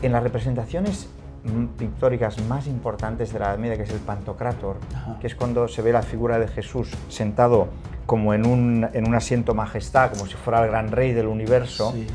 en las representaciones pictóricas más importantes de la Edad Media, que es el Pantocrátor, que es cuando se ve la figura de Jesús sentado como en un asiento majestad, como si fuera el gran rey del universo, sí.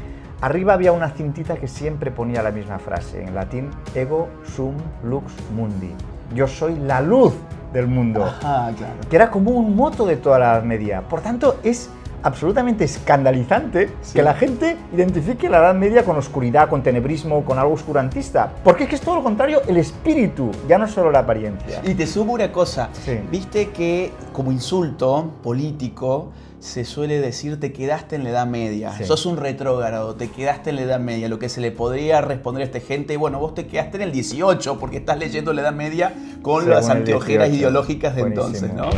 Arriba había una cintita que siempre ponía la misma frase, en latín, ego sum lux mundi, yo soy la luz del mundo, claro. Que era como un moto de toda la Edad Media. Por tanto, es absolutamente escandalizante que la gente identifique la Edad Media con oscuridad, con tenebrismo, con algo oscurantista, porque es que es todo lo contrario, el espíritu, ya no solo la apariencia. Y te sumo una cosa, sí. Viste que como insulto político se suele decir te quedaste en la Edad Media, sí. Sos un retrógrado, te quedaste en la Edad Media, lo que se le podría responder a esta gente, bueno, vos te quedaste en el 18 porque estás leyendo la Edad Media con las anteojeras ideológicas de entonces, ¿no?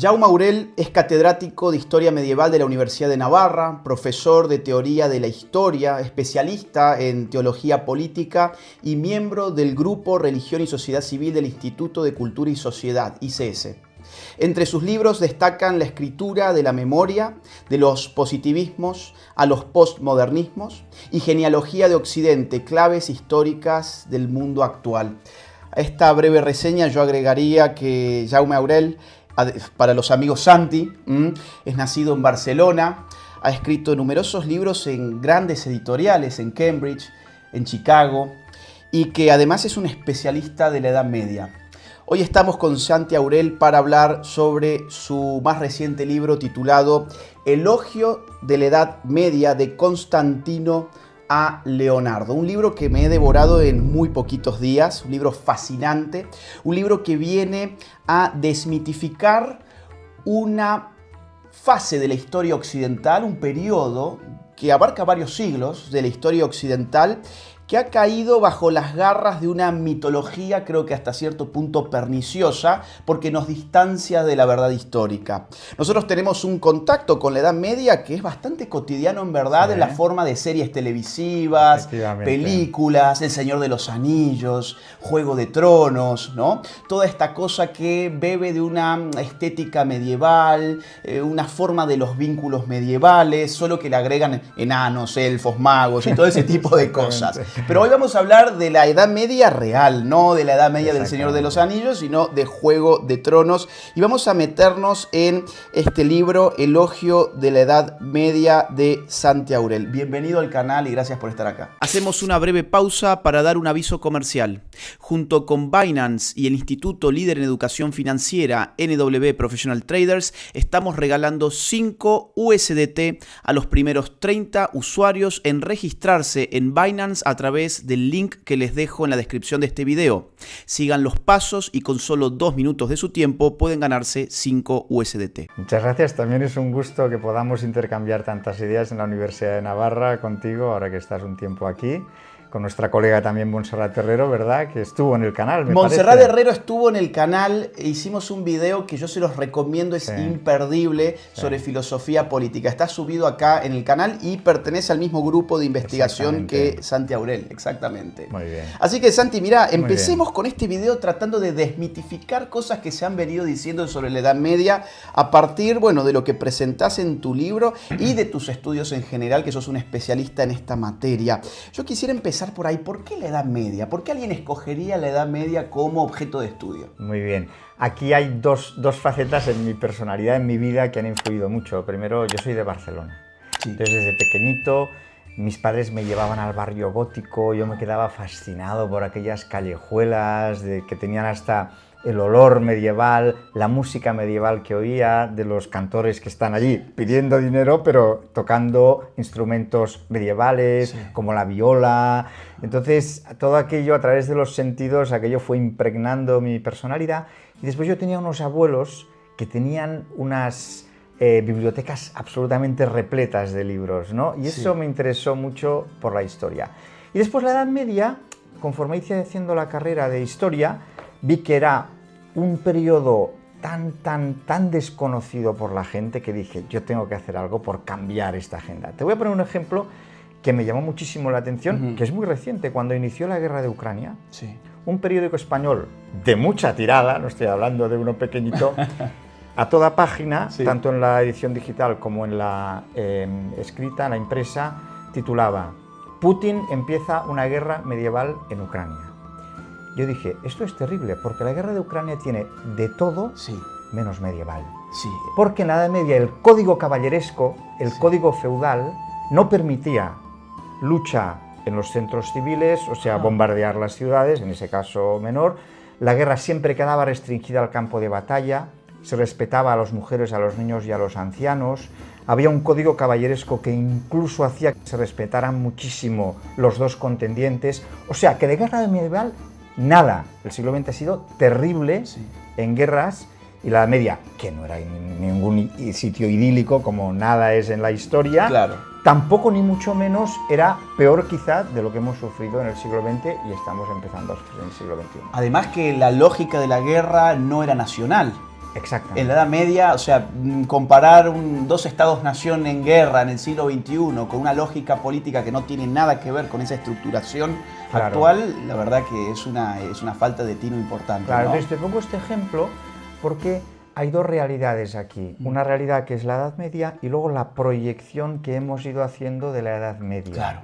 Jaume Aurel es catedrático de Historia Medieval de la Universidad de Navarra, profesor de Teoría de la Historia, especialista en Teología Política y miembro del Grupo Religión y Sociedad Civil del Instituto de Cultura y Sociedad, ICS. Entre sus libros destacan La escritura de la memoria, de los positivismos a los postmodernismos y Genealogía de Occidente, claves históricas del mundo actual. A esta breve reseña yo agregaría que Jaume Aurel, para los amigos Santi, es nacido en Barcelona, ha escrito numerosos libros en grandes editoriales, en Cambridge, en Chicago, y que además es un especialista de la Edad Media. Hoy estamos con Santi Aurel para hablar sobre su más reciente libro titulado Elogio de la Edad Media de Constantino a Leonardo, un libro que me he devorado en muy poquitos días, un libro fascinante, un libro que viene a desmitificar una fase de la historia occidental, un periodo que abarca varios siglos de la historia occidental, que ha caído bajo las garras de una mitología, creo que hasta cierto punto perniciosa, porque nos distancia de la verdad histórica. Nosotros tenemos un contacto con la Edad Media que es bastante cotidiano en verdad, sí, en la forma de series televisivas, películas, El Señor de los Anillos, Juego de Tronos, ¿no? Toda esta cosa que bebe de una estética medieval, una forma de los vínculos medievales, solo que le agregan enanos, elfos, magos y todo ese tipo de cosas. Pero hoy vamos a hablar de la Edad Media real, no de la Edad Media del Señor de los Anillos, sino de Juego de Tronos. Y vamos a meternos en este libro, Elogio de la Edad Media de Santi Aurel. Bienvenido al canal y gracias por estar acá. Hacemos una breve pausa para dar un aviso comercial. Junto con Binance y el Instituto Líder en Educación Financiera, NW Professional Traders, estamos regalando 5 USDT a los primeros 30 usuarios en registrarse en Binance a través del link que les dejo en la descripción de este video. Sigan los pasos y con solo 2 minutos de su tiempo pueden ganarse 5 USDT. Muchas gracias, también es un gusto que podamos intercambiar tantas ideas en la Universidad de Navarra contigo, ahora que estás un tiempo aquí. Con nuestra colega también Montserrat Herrero, ¿verdad? Que estuvo en el canal, me Montserrat parece. Herrero estuvo en el canal, hicimos un video que yo se los recomiendo, es imperdible, sobre filosofía política. Está subido acá en el canal y pertenece al mismo grupo de investigación que Santi Aurel, exactamente. Muy bien. Así que Santi, mira, empecemos con este video tratando de desmitificar cosas que se han venido diciendo sobre la Edad Media a partir, bueno, de lo que presentás en tu libro y de tus estudios en general, que sos un especialista en esta materia. Yo quisiera empezar por ahí. ¿Por qué la Edad Media? ¿Por qué alguien escogería la Edad Media como objeto de estudio? Muy bien. Aquí hay dos facetas en mi personalidad, en mi vida, que han influido mucho. Primero, yo soy de Barcelona. Sí. Entonces, desde pequeñito, mis padres me llevaban al barrio gótico, yo me quedaba fascinado por aquellas callejuelas que tenían hasta el olor medieval, la música medieval que oía de los cantores que están allí pidiendo dinero, pero tocando instrumentos medievales, como la viola. Entonces, todo aquello a través de los sentidos, aquello fue impregnando mi personalidad. Y después yo tenía unos abuelos que tenían unas bibliotecas absolutamente repletas de libros, ¿no? Y eso me interesó mucho por la historia. Y después la Edad Media, conforme hice haciendo la carrera de historia, vi que era un periodo tan desconocido por la gente que dije, yo tengo que hacer algo por cambiar esta agenda. Te voy a poner un ejemplo que me llamó muchísimo la atención, que es muy reciente. Cuando inició la guerra de Ucrania, un periódico español de mucha tirada, no estoy hablando de uno pequeñito, a toda página, Sí. tanto en la edición digital como en la escrita, en la impresa, titulaba Putin empieza una guerra medieval en Ucrania. Yo dije, esto es terrible, porque la guerra de Ucrania tiene de todo Sí, menos medieval. sí. Porque en la Edad Media el código caballeresco, el código feudal, no permitía lucha en los centros civiles, o sea, bombardear las ciudades, en ese caso menor. La guerra siempre quedaba restringida al campo de batalla, se respetaba a las mujeres, a los niños y a los ancianos. Había un código caballeresco que incluso hacía que se respetaran muchísimo los dos contendientes. O sea, que de guerra medieval, nada. El siglo XX ha sido terrible en guerras, y la Edad Media, que no era ningún sitio idílico, como nada es en la historia, Claro. tampoco ni mucho menos era peor quizá de lo que hemos sufrido en el siglo XX y estamos empezando a sufrir en el siglo XXI. Además que la lógica de la guerra no era nacional. Exactamente. En la Edad Media, o sea, comparar dos estados-nación en guerra en el siglo XXI con una lógica política que no tiene nada que ver con esa estructuración actual, la verdad que es una falta de tino importante. Claro, ¿no? entonces te pongo este ejemplo porque hay dos realidades aquí. Una realidad que es la Edad Media y luego la proyección que hemos ido haciendo de la Edad Media. Claro.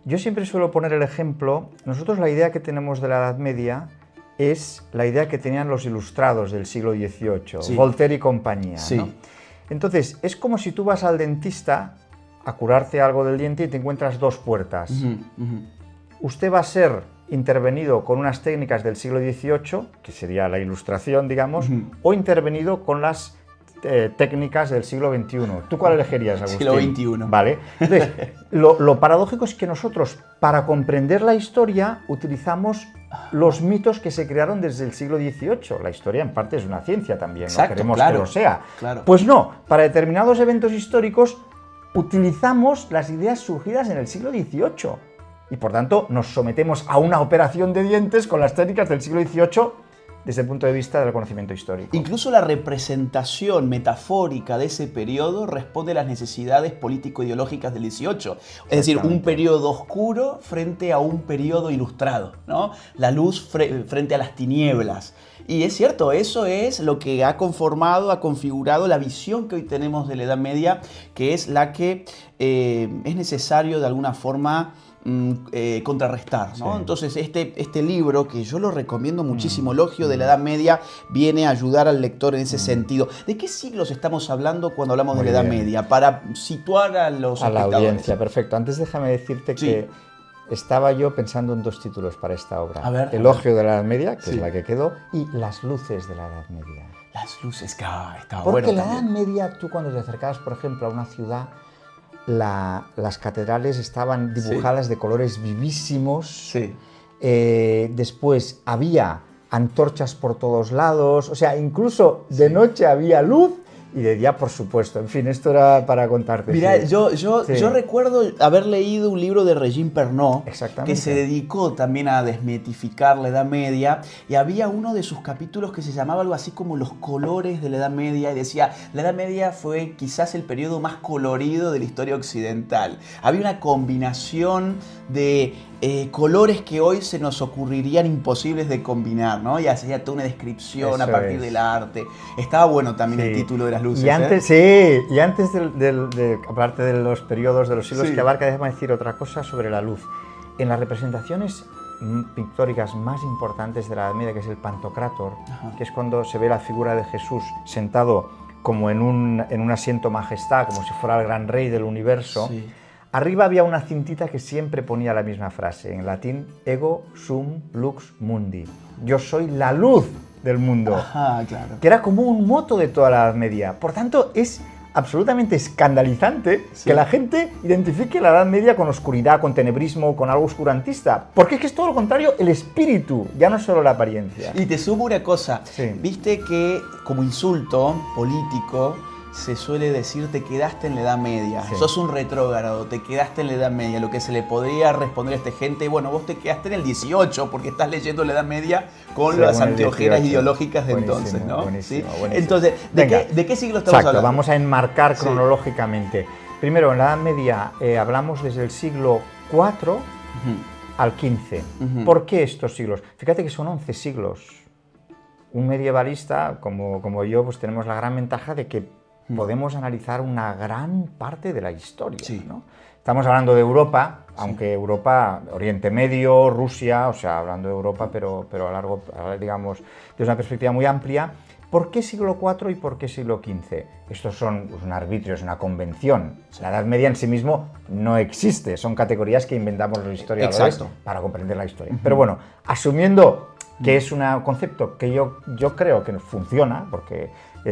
Yo siempre suelo poner el ejemplo, nosotros la idea que tenemos de la Edad Media es la idea que tenían los ilustrados del siglo XVIII, Sí. Voltaire y compañía, Sí. ¿no? Entonces, es como si tú vas al dentista a curarte algo del diente y te encuentras dos puertas. Usted va a ser intervenido con unas técnicas del siglo XVIII, que sería la ilustración, digamos, o intervenido con las técnicas del siglo XXI. ¿Tú cuál elegirías, Agustín? Siglo XXI. Vale. Entonces, lo paradójico es que nosotros, para comprender la historia, utilizamos los mitos que se crearon desde el siglo XVIII. La historia, en parte, es una ciencia también, Exacto, no queremos claro, que lo sea. claro. Pues no, para determinados eventos históricos utilizamos las ideas surgidas en el siglo XVIII. Y por tanto nos sometemos a una operación de dientes con las técnicas del siglo XVIII desde el punto de vista del conocimiento histórico. Incluso la representación metafórica de ese periodo responde a las necesidades político-ideológicas del XVIII. Es decir, un periodo oscuro frente a un periodo ilustrado, ¿no? La luz frente a las tinieblas. Y es cierto, eso es lo que ha conformado, ha configurado la visión que hoy tenemos de la Edad Media, que es la que es necesario de alguna forma contrarrestar, ¿no? Sí. Entonces este libro, que yo lo recomiendo muchísimo, Elogio de la Edad Media, viene a ayudar al lector en ese sentido. ¿De qué siglos estamos hablando cuando hablamos de la Edad Media? Para situar a los a la espectadores. audiencia, perfecto. Antes déjame decirte que estaba yo pensando en dos títulos para esta obra. A ver, Elogio de la Edad Media, que Sí. es la que quedó, y Las luces de la Edad Media. Las luces, que estaba Porque bueno en la Edad también. Media, tú cuando te acercabas, por ejemplo, a una ciudad, las catedrales estaban dibujadas de colores vivísimos. Sí. Después había antorchas por todos lados, o sea, incluso de noche había luz y de día, por supuesto. En fin, esto era para contarte. Mira, sí. yo recuerdo haber leído un libro de Regine Pernod Exactamente. que se dedicó también a desmitificar la Edad Media, y había uno de sus capítulos que se llamaba algo así como Los colores de la Edad Media, y decía, la Edad Media fue quizás el periodo más colorido de la historia occidental. Había una combinación de colores que hoy se nos ocurrirían imposibles de combinar, ¿no? Y hacía toda una descripción a Eso partir es. del arte. Estaba bueno también el Sí. título de las luces. Y antes, y antes aparte de los periodos, de los siglos Sí. que abarca, déjame decir otra cosa sobre la luz. En las representaciones pictóricas más importantes de la Edad Media, que es el Pantocrátor, que es cuando se ve la figura de Jesús sentado como en un asiento majestad, como si fuera el gran rey del universo. Sí. Arriba había una cintita que siempre ponía la misma frase, en latín, ego sum lux mundi. Yo soy la luz del mundo. Ajá, claro. Que era como un moto de toda la Edad Media. Por tanto, es absolutamente escandalizante que la gente identifique la Edad Media con oscuridad, con tenebrismo, con algo oscurantista. Porque es que es todo lo contrario, el espíritu, ya no solo la apariencia. Y te sumo una cosa, Sí. viste que como insulto político se suele decir te quedaste en la Edad Media, Sí. sos un retrógrado, te quedaste en la Edad Media, lo que se le podría responder a esta gente, bueno, vos te quedaste en el 18 porque estás leyendo la Edad Media con las Según el anteojeras 18. ideológicas de Buenísimo, entonces, ¿no? buenísimo, ¿Sí? buenísimo. Entonces, Venga. ¿de qué siglo estamos Exacto, hablando? vamos a enmarcar Sí. cronológicamente. Primero, en la Edad Media hablamos desde el siglo IV al XV. Ujú. ¿Por qué estos siglos? Fíjate que son 11 siglos. un medievalista como yo, pues tenemos la gran ventaja de que podemos analizar una gran parte de la historia, sí. ¿no? Estamos hablando de Europa, aunque Europa, Oriente Medio, Rusia, o sea, hablando de Europa, pero digamos, desde una perspectiva muy amplia. ¿Por qué siglo IV y por qué siglo XV? Estos son un arbitrio, es una convención. La Edad Media en sí mismo no existe, son categorías que inventamos los historiadores para comprender la historia. Pero bueno, asumiendo que es un concepto que yo creo que funciona, porque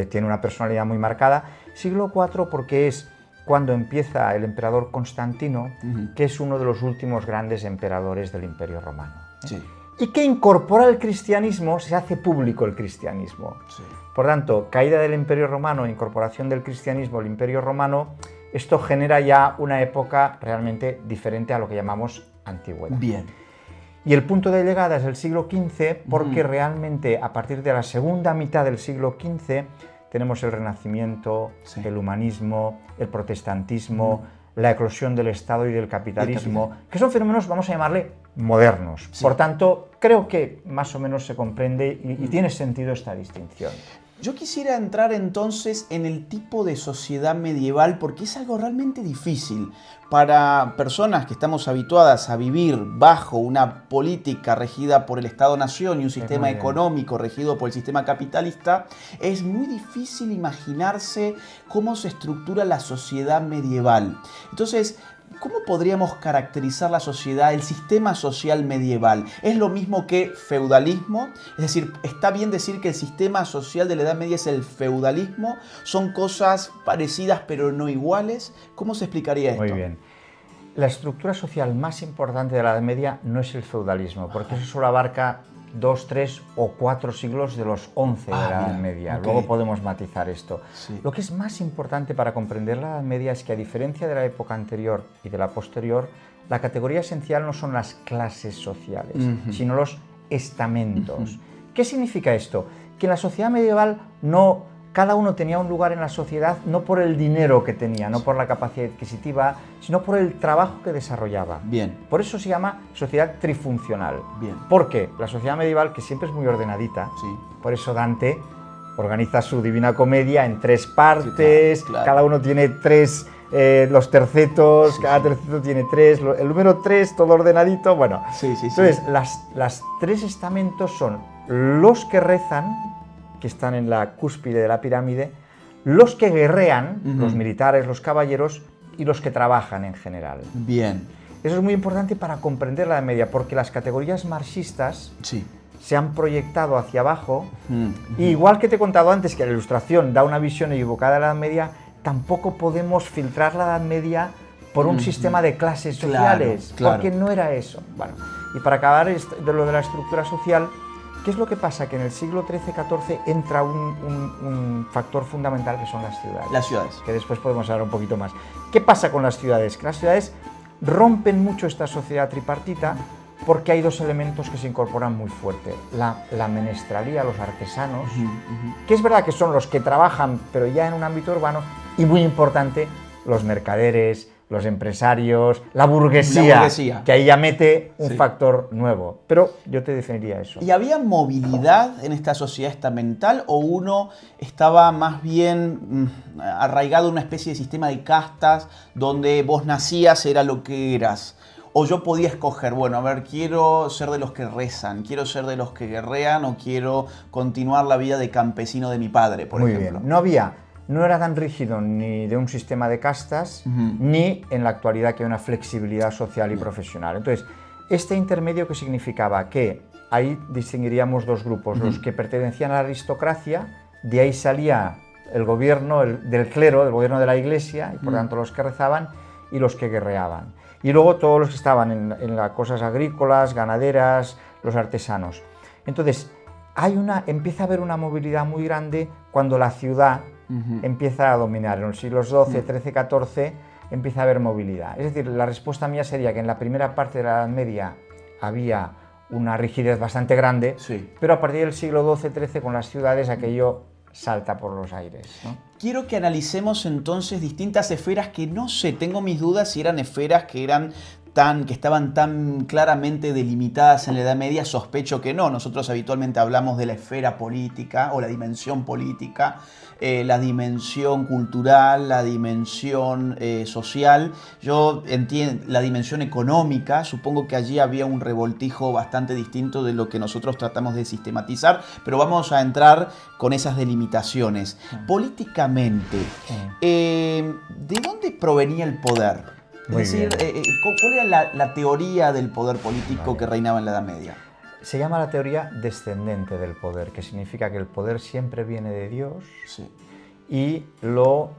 tiene una personalidad muy marcada, siglo IV porque es cuando empieza el emperador Constantino, que es uno de los últimos grandes emperadores del Imperio Romano. Sí. Y que incorpora el cristianismo, se hace público el cristianismo. Sí. Por tanto, caída del Imperio Romano, incorporación del cristianismo al Imperio Romano, esto genera ya una época realmente diferente a lo que llamamos antigüedad. Bien. Y el punto de llegada es el siglo XV, porque realmente a partir de la segunda mitad del siglo XV tenemos el Renacimiento, el humanismo, el protestantismo, la eclosión del Estado y del capitalismo, que son fenómenos, vamos a llamarle, modernos. Sí. Por tanto, creo que más o menos se comprende y tiene sentido esta distinción. Yo quisiera entrar entonces en el tipo de sociedad medieval porque es algo realmente difícil para personas que estamos habituadas a vivir bajo una política regida por el Estado-Nación y un sistema económico regido por el sistema capitalista. Es muy difícil imaginarse cómo se estructura la sociedad medieval. Entonces, ¿cómo podríamos caracterizar la sociedad, el sistema social medieval? ¿Es lo mismo que feudalismo? Es decir, ¿está bien decir que el sistema social de la Edad Media es el feudalismo? ¿Son cosas parecidas pero no iguales? ¿Cómo se explicaría esto? Muy bien. La estructura social más importante de la Edad Media no es el feudalismo, porque eso solo abarca 2, 3 o 4 siglos de los 11 de la Edad Media. Luego podemos matizar esto. Sí. Lo que es más importante para comprender la Edad Media es que, a diferencia de la época anterior y de la posterior, la categoría esencial no son las clases sociales, sino los estamentos. ¿Qué significa esto? Que en la sociedad medieval cada uno tenía un lugar en la sociedad no por el dinero que tenía, no por la capacidad adquisitiva, sino por el trabajo que desarrollaba. Bien. Por eso se llama sociedad trifuncional. Bien. Porque la sociedad medieval, que siempre es muy ordenadita, por eso Dante organiza su Divina Comedia en 3 partes, sí, claro. Cada uno tiene 3, los tercetos, cada terceto tiene 3, el número 3, todo ordenadito, bueno. Entonces, las 3 estamentos son los que rezan, que están en la cúspide de la pirámide, los que guerrean, los militares, los caballeros, y los que trabajan en general. Bien. Eso es muy importante para comprender la Edad Media, porque las categorías marxistas se han proyectado hacia abajo, y igual que te he contado antes que la Ilustración da una visión equivocada de la Edad Media, tampoco podemos filtrar la Edad Media por un sistema de clases sociales, porque no era eso. Bueno, y para acabar de lo de la estructura social, ¿qué es lo que pasa? Que en el siglo XIII-XIV entra un factor fundamental, que son las ciudades. Las ciudades. Que después podemos hablar un poquito más. ¿Qué pasa con las ciudades? Que las ciudades rompen mucho esta sociedad tripartita porque hay 2 elementos que se incorporan muy fuerte. La menestralía, los artesanos, que es verdad que son los que trabajan, pero ya en un ámbito urbano, y muy importante, los mercaderes, los empresarios, la burguesía, que ahí ya mete un factor nuevo. Pero yo te definiría eso. ¿Y había movilidad en esta sociedad estamental o uno estaba más bien arraigado en una especie de sistema de castas donde vos nacías, era lo que eras? O yo podía escoger, bueno, a ver, quiero ser de los que rezan, quiero ser de los que guerrean o quiero continuar la vida de campesino de mi padre, por ejemplo. Muy bien. No era tan rígido ni de un sistema de castas, ni en la actualidad que hay una flexibilidad social y profesional. Entonces, este intermedio, ¿qué significaba? Que ahí distinguiríamos 2 grupos, los que pertenecían a la aristocracia, de ahí salía el gobierno del clero, el gobierno de la iglesia, y por tanto los que rezaban, y los que guerreaban. Y luego todos los que estaban en las cosas agrícolas, ganaderas, los artesanos. Entonces, empieza a haber una movilidad muy grande cuando la ciudad empieza a dominar. En los siglos XII, XIII, XIV empieza a haber movilidad. Es decir, la respuesta mía sería que en la primera parte de la Edad Media había una rigidez bastante grande, pero a partir del siglo XII, XIII, con las ciudades, aquello salta por los aires, ¿no? Quiero que analicemos entonces distintas esferas que no sé, tengo mis dudas si eran esferas que eran que estaban tan claramente delimitadas en la Edad Media, sospecho que no. Nosotros habitualmente hablamos de la esfera política o la dimensión política, la dimensión cultural, la dimensión social. Yo entiendo la dimensión económica, supongo que allí había un revoltijo bastante distinto de lo que nosotros tratamos de sistematizar, pero vamos a entrar con esas delimitaciones. Políticamente, ¿de dónde provenía el poder? Es decir, ¿cuál era la teoría del poder político que reinaba en la Edad Media? Se llama la teoría descendente del poder, que significa que el poder siempre viene de Dios y lo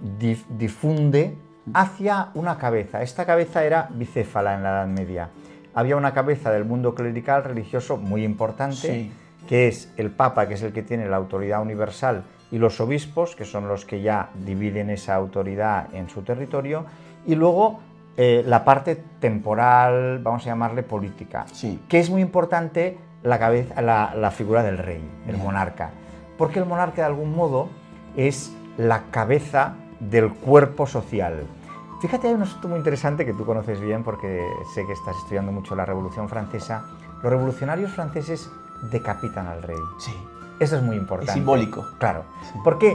difunde hacia una cabeza. Esta cabeza era bicéfala en la Edad Media. Había una cabeza del mundo clerical religioso muy importante, que es el Papa, que es el que tiene la autoridad universal, y los obispos, que son los que ya dividen esa autoridad en su territorio, y luego la parte temporal, vamos a llamarle política, que es muy importante la figura del rey, el monarca, porque el monarca de algún modo es la cabeza del cuerpo social. Fíjate, hay un asunto muy interesante que tú conoces bien porque sé que estás estudiando mucho la Revolución Francesa. Los revolucionarios franceses decapitan al rey. Eso es muy importante. Es simbólico. Claro, porque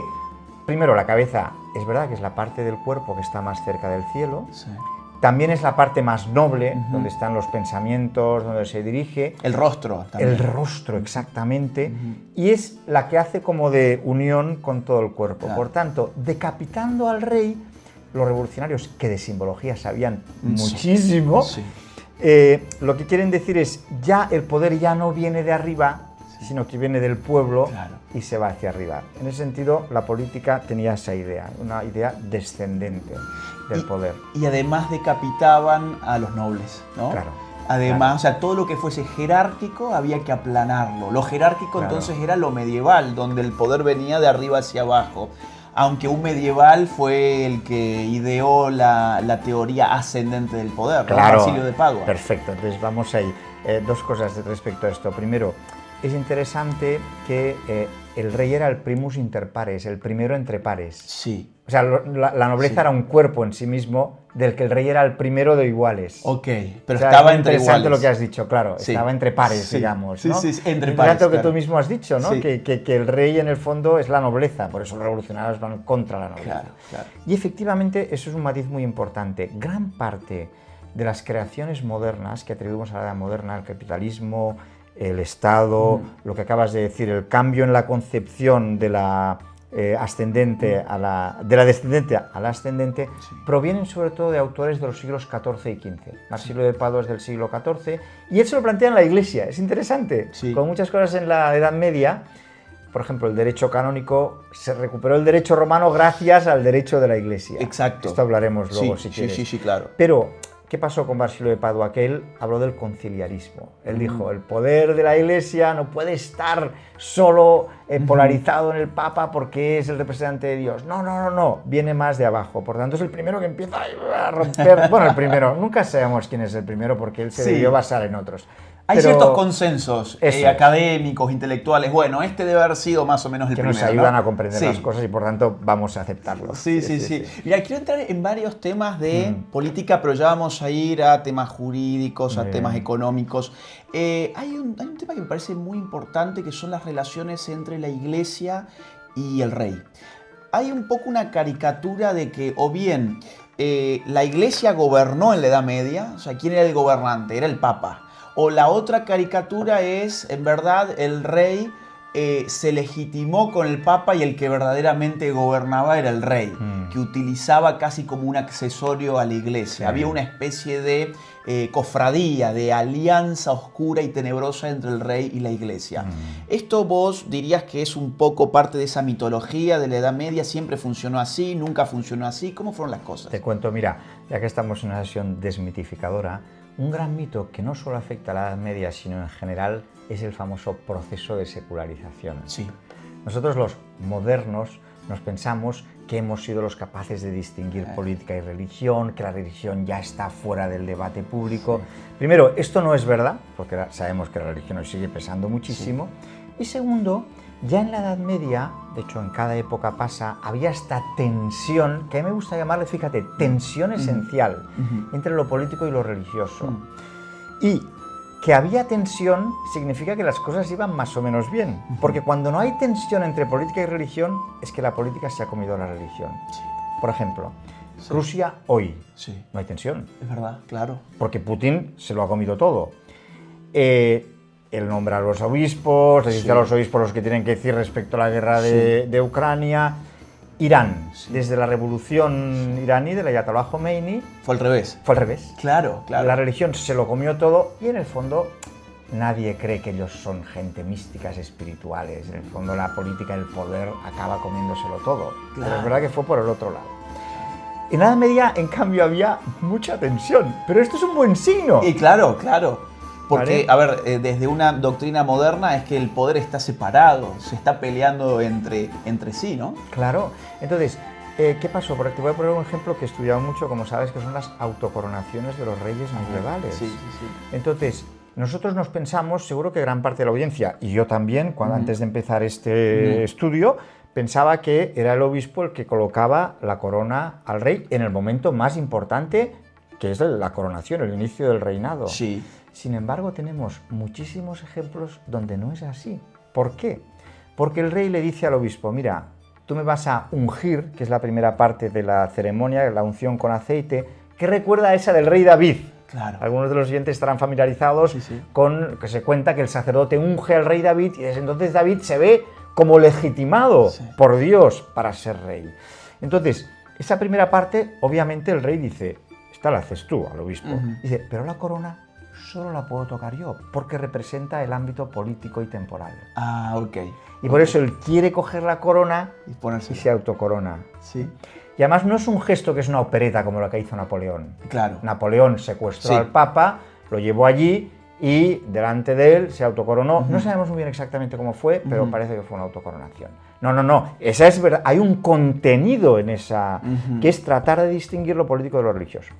primero la cabeza es verdad que es la parte del cuerpo que está más cerca del cielo. También es la parte más noble, donde están los pensamientos, donde se dirige. El rostro también. El rostro, exactamente. Y es la que hace como de unión con todo el cuerpo. Por tanto, decapitando al rey, los revolucionarios, que de simbología sabían muchísimo, lo que quieren decir es, ya el poder ya no viene de arriba, sino que viene del pueblo y se va hacia arriba. En ese sentido, la política tenía esa idea, una idea descendente del poder. Y además decapitaban a los nobles, ¿no? Además, o sea, todo lo que fuese jerárquico había que aplanarlo. Lo jerárquico entonces era lo medieval, donde el poder venía de arriba hacia abajo. Aunque un medieval fue el que ideó la teoría ascendente del poder, ¿no? Basilio de Padua. Perfecto, entonces vamos ahí. Dos cosas respecto a esto. Primero, es interesante que el rey era el primus inter pares, el primero entre pares. O sea, la nobleza era un cuerpo en sí mismo del que el rey era el primero de iguales. Pero estaba entre iguales. Interesante lo que has dicho, claro, estaba entre pares, digamos, ¿no? Entre pares. Lo que tú mismo has dicho, ¿no? Que el rey en el fondo es la nobleza, por eso los revolucionarios van contra la nobleza. Y efectivamente eso es un matiz muy importante. Gran parte de las creaciones modernas que atribuimos a la edad moderna, al capitalismo, el Estado, lo que acabas de decir, el cambio en la concepción de la descendente a la ascendente, provienen sobre todo de autores de los siglos XIV y XV. Basilio de Padua es del siglo XIV y él se lo plantea en la Iglesia. Es interesante, con muchas cosas en la Edad Media. Por ejemplo, el derecho canónico, se recuperó el derecho romano gracias al derecho de la Iglesia. Esto hablaremos luego si quieres. Claro. Pero ¿qué pasó con Basilio de Padua? Que él habló del conciliarismo. Él dijo, el poder de la Iglesia no puede estar solo polarizado en el Papa porque es el representante de Dios. No, viene más de abajo. Por tanto, es el primero que empieza a romper... Bueno, el primero, nunca sabemos quién es el primero porque él se debió basar en otros. Hay ciertos consensos académicos, intelectuales. Bueno, este debe haber sido más o menos el primero. Que nos ayudan a comprender las cosas y por tanto vamos a aceptarlo. Sí. Mira, quiero entrar en varios temas de política, pero ya vamos a ir a temas jurídicos, a temas económicos. Hay un tema que me parece muy importante, que son las relaciones entre la Iglesia y el rey. Hay un poco una caricatura de que o bien la Iglesia gobernó en la Edad Media, o sea, ¿quién era el gobernante? Era el Papa. O la otra caricatura es, en verdad, el rey se legitimó con el Papa y el que verdaderamente gobernaba era el rey, que utilizaba casi como un accesorio a la Iglesia. Había una especie de cofradía, de alianza oscura y tenebrosa entre el rey y la Iglesia. ¿Esto vos dirías que es un poco parte de esa mitología de la Edad Media? ¿Siempre funcionó así? ¿Nunca funcionó así? ¿Cómo fueron las cosas? Te cuento, mira, ya que estamos en una sesión desmitificadora, un gran mito que no solo afecta a la Edad Media, sino en general, es el famoso proceso de secularización. Nosotros los modernos nos pensamos que hemos sido los capaces de distinguir política y religión, que la religión ya está fuera del debate público. Primero, esto no es verdad, porque sabemos que la religión nos sigue pesando muchísimo. Y segundo, Ya en la Edad Media, de hecho en cada época pasa, había esta tensión, que a mí me gusta llamarle, fíjate, tensión esencial entre lo político y lo religioso. Y que había tensión significa que las cosas iban más o menos bien, porque cuando no hay tensión entre política y religión, es que la política se ha comido a la religión. Sí. Por ejemplo, Rusia hoy, no hay tensión. Es verdad, claro. Porque Putin se lo ha comido todo. Él nombra a los obispos, le dice a los obispos los que tienen que decir respecto a la guerra de Ucrania. Irán, desde la revolución iraní del Ayatollah Khomeini... Fue al revés. Fue al revés. Claro, claro. La religión se lo comió todo y en el fondo nadie cree que ellos son gente místicas, espirituales. En el fondo la política, el poder acaba comiéndoselo todo. Claro. Pero es verdad que fue por el otro lado. En la Edad Media, en cambio, había mucha tensión. Pero esto es un buen signo. Y claro, claro. Porque, a ver, desde una doctrina moderna es que el poder está separado, se está peleando entre sí, ¿no? Claro. Entonces, ¿qué pasó? Porque te voy a poner un ejemplo que he estudiado mucho, como sabes, que son las autocoronaciones de los reyes medievales. Sí, sí, sí. Entonces, nosotros nos pensamos, seguro que gran parte de la audiencia, y yo también, antes de empezar este estudio, pensaba que era el obispo el que colocaba la corona al rey en el momento más importante, que es la coronación, el inicio del reinado. Sí. Sin embargo, tenemos muchísimos ejemplos donde no es así. ¿Por qué? Porque el rey le dice al obispo, mira, tú me vas a ungir, que es la primera parte de la ceremonia, la unción con aceite, que recuerda a esa del rey David. Claro. Algunos de los oyentes estarán familiarizados con que se cuenta que el sacerdote unge al rey David y desde entonces David se ve como legitimado por Dios para ser rey. Entonces, esa primera parte, obviamente el rey dice, esta la haces tú al obispo. Dice, pero la corona solo la puedo tocar yo, porque representa el ámbito político y temporal. Ah, ok. Y por eso él quiere coger la corona y se autocorona. Sí. Y además no es un gesto que es una opereta como la que hizo Napoleón. Claro. Napoleón secuestró al Papa, lo llevó allí y delante de él se autocoronó. No sabemos muy bien exactamente cómo fue, pero parece que fue una autocoronación. No. Esa es verdad. Hay un contenido en esa, que es tratar de distinguir lo político de lo religioso.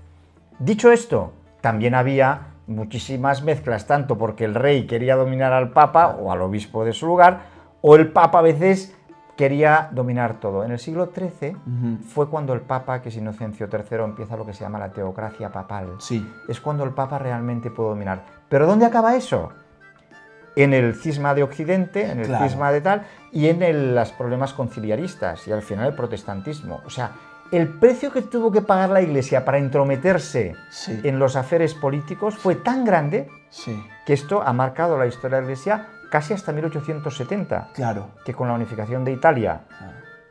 Dicho esto, también había muchísimas mezclas, tanto porque el rey quería dominar al Papa o al obispo de su lugar, o el Papa a veces quería dominar todo. En el siglo XIII fue cuando el Papa, que es Inocencio III, empieza lo que se llama la teocracia papal. Sí. Es cuando el Papa realmente puede dominar. ¿Pero dónde acaba eso? En el cisma de Occidente, en el cisma de tal, y en los problemas conciliaristas, y al final el protestantismo. O sea, el precio que tuvo que pagar la Iglesia para entrometerse en los aferes políticos fue tan grande que esto ha marcado la historia de la Iglesia casi hasta 1870. Claro. Que con la unificación de Italia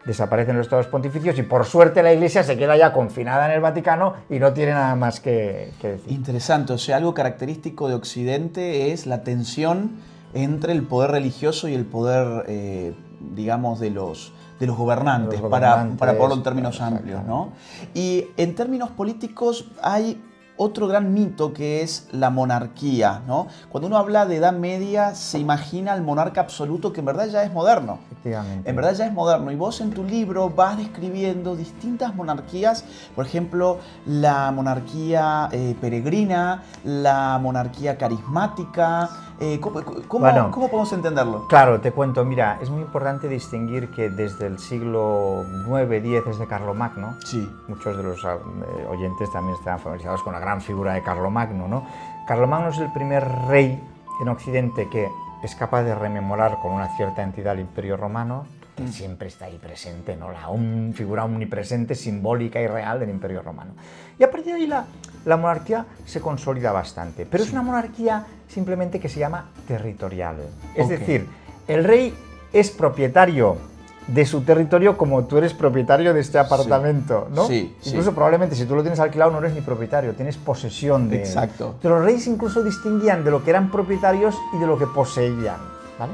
desaparecen los estados pontificios y por suerte la Iglesia se queda ya confinada en el Vaticano y no tiene nada más que decir. Interesante. O sea, algo característico de Occidente es la tensión entre el poder religioso y el poder, digamos, de los gobernantes, para ponerlo en términos amplios, ¿no? Y en términos políticos hay otro gran mito que es la monarquía, ¿no? Cuando uno habla de Edad Media se imagina al monarca absoluto, que en verdad ya es moderno. Efectivamente. En verdad ya es moderno. Y vos en tu libro vas describiendo distintas monarquías, por ejemplo, la monarquía peregrina, la monarquía carismática. ¿Cómo podemos entenderlo? Claro, te cuento. Mira, es muy importante distinguir que desde el siglo IX-X, desde Carlomagno, muchos de los oyentes también están familiarizados con la gran figura de Carlomagno, ¿no? Carlomagno es el primer rey en Occidente que es capaz de rememorar con una cierta entidad el Imperio Romano, que siempre está ahí presente, ¿no? La figura omnipresente, simbólica y real del Imperio Romano. Y a partir de ahí la monarquía se consolida bastante, pero es una monarquía simplemente que se llama territorial. Es decir, el rey es propietario de su territorio como tú eres propietario de este apartamento, ¿no? Incluso probablemente si tú lo tienes alquilado no eres ni propietario, tienes posesión de él. Pero los reyes incluso distinguían de lo que eran propietarios y de lo que poseían, ¿vale?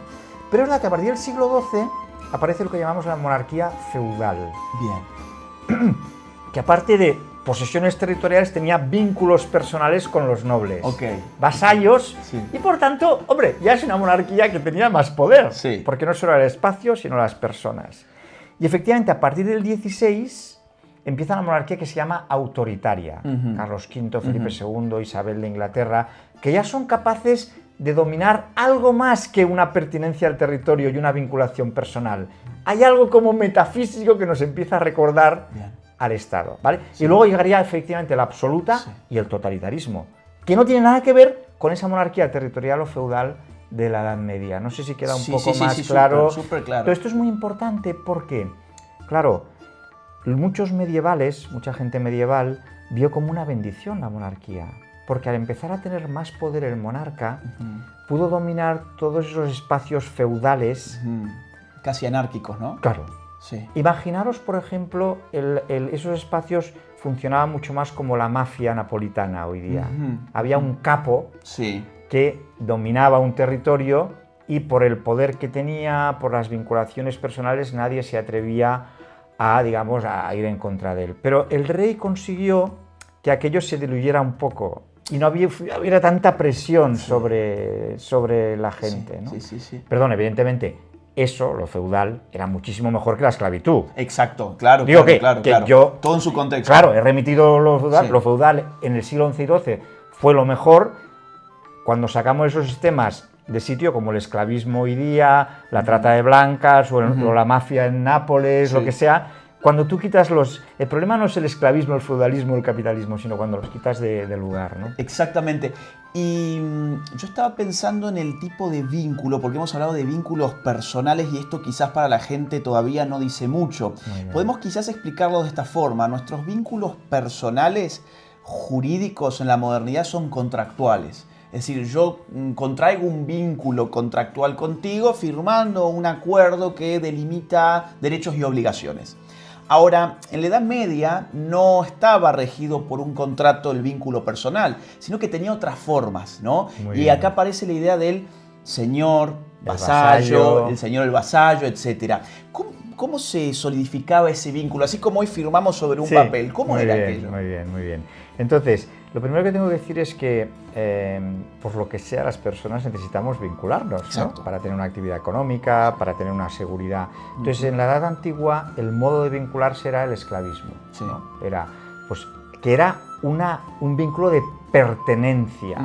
Pero es verdad que a partir del siglo XII aparece lo que llamamos la monarquía feudal. Bien. Que aparte de posesiones territoriales tenía vínculos personales con los nobles, vasallos, y por tanto, hombre, ya es una monarquía que tenía más poder, porque no solo era el espacio, sino las personas. Y efectivamente, a partir del XVI empieza una monarquía que se llama autoritaria. Carlos V, Felipe II, Isabel de Inglaterra, que ya son capaces de dominar algo más que una pertinencia al territorio y una vinculación personal. Hay algo como metafísico que nos empieza a recordar al Estado, ¿vale? Sí. Y luego llegaría efectivamente la absoluta y el totalitarismo, que no tiene nada que ver con esa monarquía territorial o feudal de la Edad Media. No sé si queda un poco más claro. Súper claro. Pero esto es muy importante porque, claro, muchos medievales, mucha gente medieval, vio como una bendición la monarquía, porque al empezar a tener más poder el monarca, pudo dominar todos esos espacios feudales. Casi anárquicos, ¿no? Claro. Sí. Imaginaros, por ejemplo, esos espacios funcionaban mucho más como la mafia napolitana hoy día. Había un capo que dominaba un territorio y por el poder que tenía, por las vinculaciones personales, nadie se atrevía a, digamos, a ir en contra de él. Pero el rey consiguió que aquello se diluyera un poco y no hubiera tanta presión sobre la gente, ¿no? Perdón, evidentemente, eso, lo feudal, era muchísimo mejor que la esclavitud. Exacto, claro. Digo claro. Yo, todo en su contexto. Claro, he remitido lo feudal en el siglo XI y XII fue lo mejor. Cuando sacamos esos sistemas de sitio, como el esclavismo hoy día, la trata de blancas o la mafia en Nápoles, lo que sea, cuando tú quitas el problema no es el esclavismo, el feudalismo, el capitalismo, sino cuando los quitas del lugar, ¿no? Exactamente. Y yo estaba pensando en el tipo de vínculo, porque hemos hablado de vínculos personales y esto quizás para la gente todavía no dice mucho. Podemos quizás explicarlo de esta forma. Nuestros vínculos personales jurídicos en la modernidad son contractuales. Es decir, yo contraigo un vínculo contractual contigo firmando un acuerdo que delimita derechos y obligaciones. Ahora, en la Edad Media no estaba regido por un contrato el vínculo personal, sino que tenía otras formas, ¿no? Y acá aparece la idea del señor, vasallo, el señor, el vasallo, etc. ¿Cómo se solidificaba ese vínculo? Así como hoy firmamos sobre un papel, ¿cómo era aquello? Muy bien. Entonces, lo primero que tengo que decir es que, por lo que sea, las personas necesitamos vincularnos, ¿no? Para tener una actividad económica, para tener una seguridad. Entonces, en la Edad Antigua, el modo de vincularse era el esclavismo, ¿no? Era, pues, que era un vínculo de pertenencia.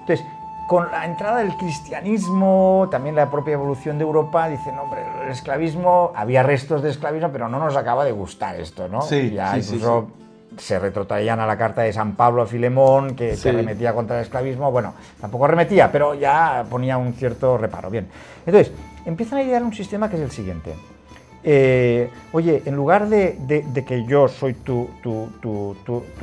Entonces, con la entrada del cristianismo, también la propia evolución de Europa, dicen, hombre, el esclavismo, había restos de esclavismo, pero no nos acaba de gustar esto, ¿no? Incluso se retrotraían a la carta de San Pablo a Filemón, que remetía contra el esclavismo. Bueno, tampoco remetía, pero ya ponía un cierto reparo. Bien, entonces, empiezan a idear un sistema que es el siguiente. Oye, en lugar de que yo soy tu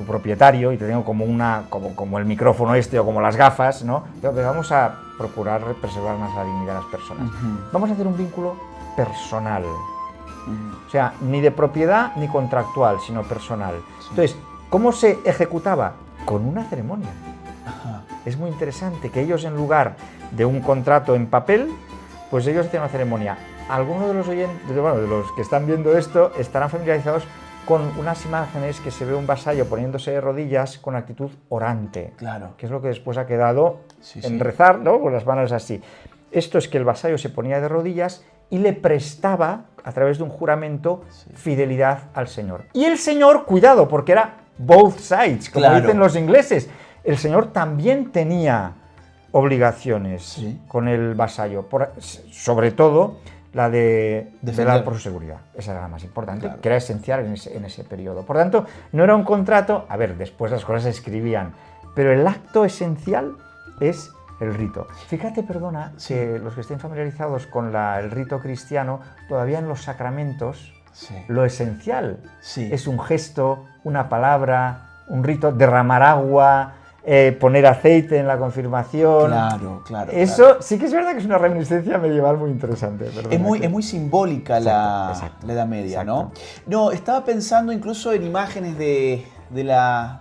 propietario y te tengo como el micrófono este o como las gafas, ¿no? Vamos a procurar preservar más la dignidad de las personas. Vamos a hacer un vínculo personal. O sea, ni de propiedad ni contractual, sino personal. Entonces, ¿cómo se ejecutaba? Con una ceremonia. Es muy interesante que ellos, en lugar de un contrato en papel, pues ellos hacían una ceremonia. Algunos de los oyentes, de los que están viendo esto, estarán familiarizados con unas imágenes que se ve un vasallo poniéndose de rodillas con actitud orante, que es lo que después ha quedado en rezar, ¿no? Con las manos así. Esto es que el vasallo se ponía de rodillas y le prestaba, a través de un juramento, fidelidad al señor. Y el señor, cuidado, porque era both sides, como dicen los ingleses. El señor también tenía obligaciones con el vasallo, sobre todo la de velar por su seguridad. Esa era la más importante, que era esencial en ese periodo. Por tanto, no era un contrato, a ver, después las cosas se escribían, pero el acto esencial es el rito. Fíjate, perdona, que los que estén familiarizados con el rito cristiano, todavía en los sacramentos, lo esencial es un gesto, una palabra, un rito, derramar agua, poner aceite en la confirmación. Claro. Eso sí que es verdad que es una reminiscencia medieval muy interesante. Es muy simbólica la Edad Media, ¿no? No, estaba pensando incluso en imágenes de la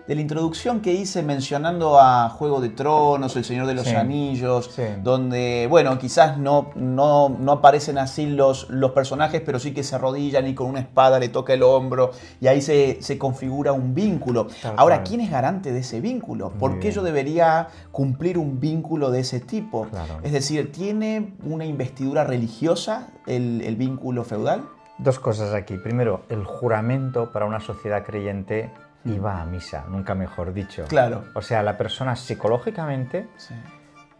introducción que hice mencionando a Juego de Tronos, El Señor de los Anillos, donde, bueno, quizás no aparecen así los personajes, pero sí que se arrodillan y con una espada le toca el hombro y ahí se configura un vínculo. Ahora, ¿quién es garante de ese vínculo? ¿Por qué yo debería cumplir un vínculo de ese tipo? Es decir, ¿tiene una investidura religiosa el vínculo feudal? Dos cosas aquí. Primero, el juramento para una sociedad creyente iba a misa, nunca mejor dicho. Claro. O sea, la persona psicológicamente,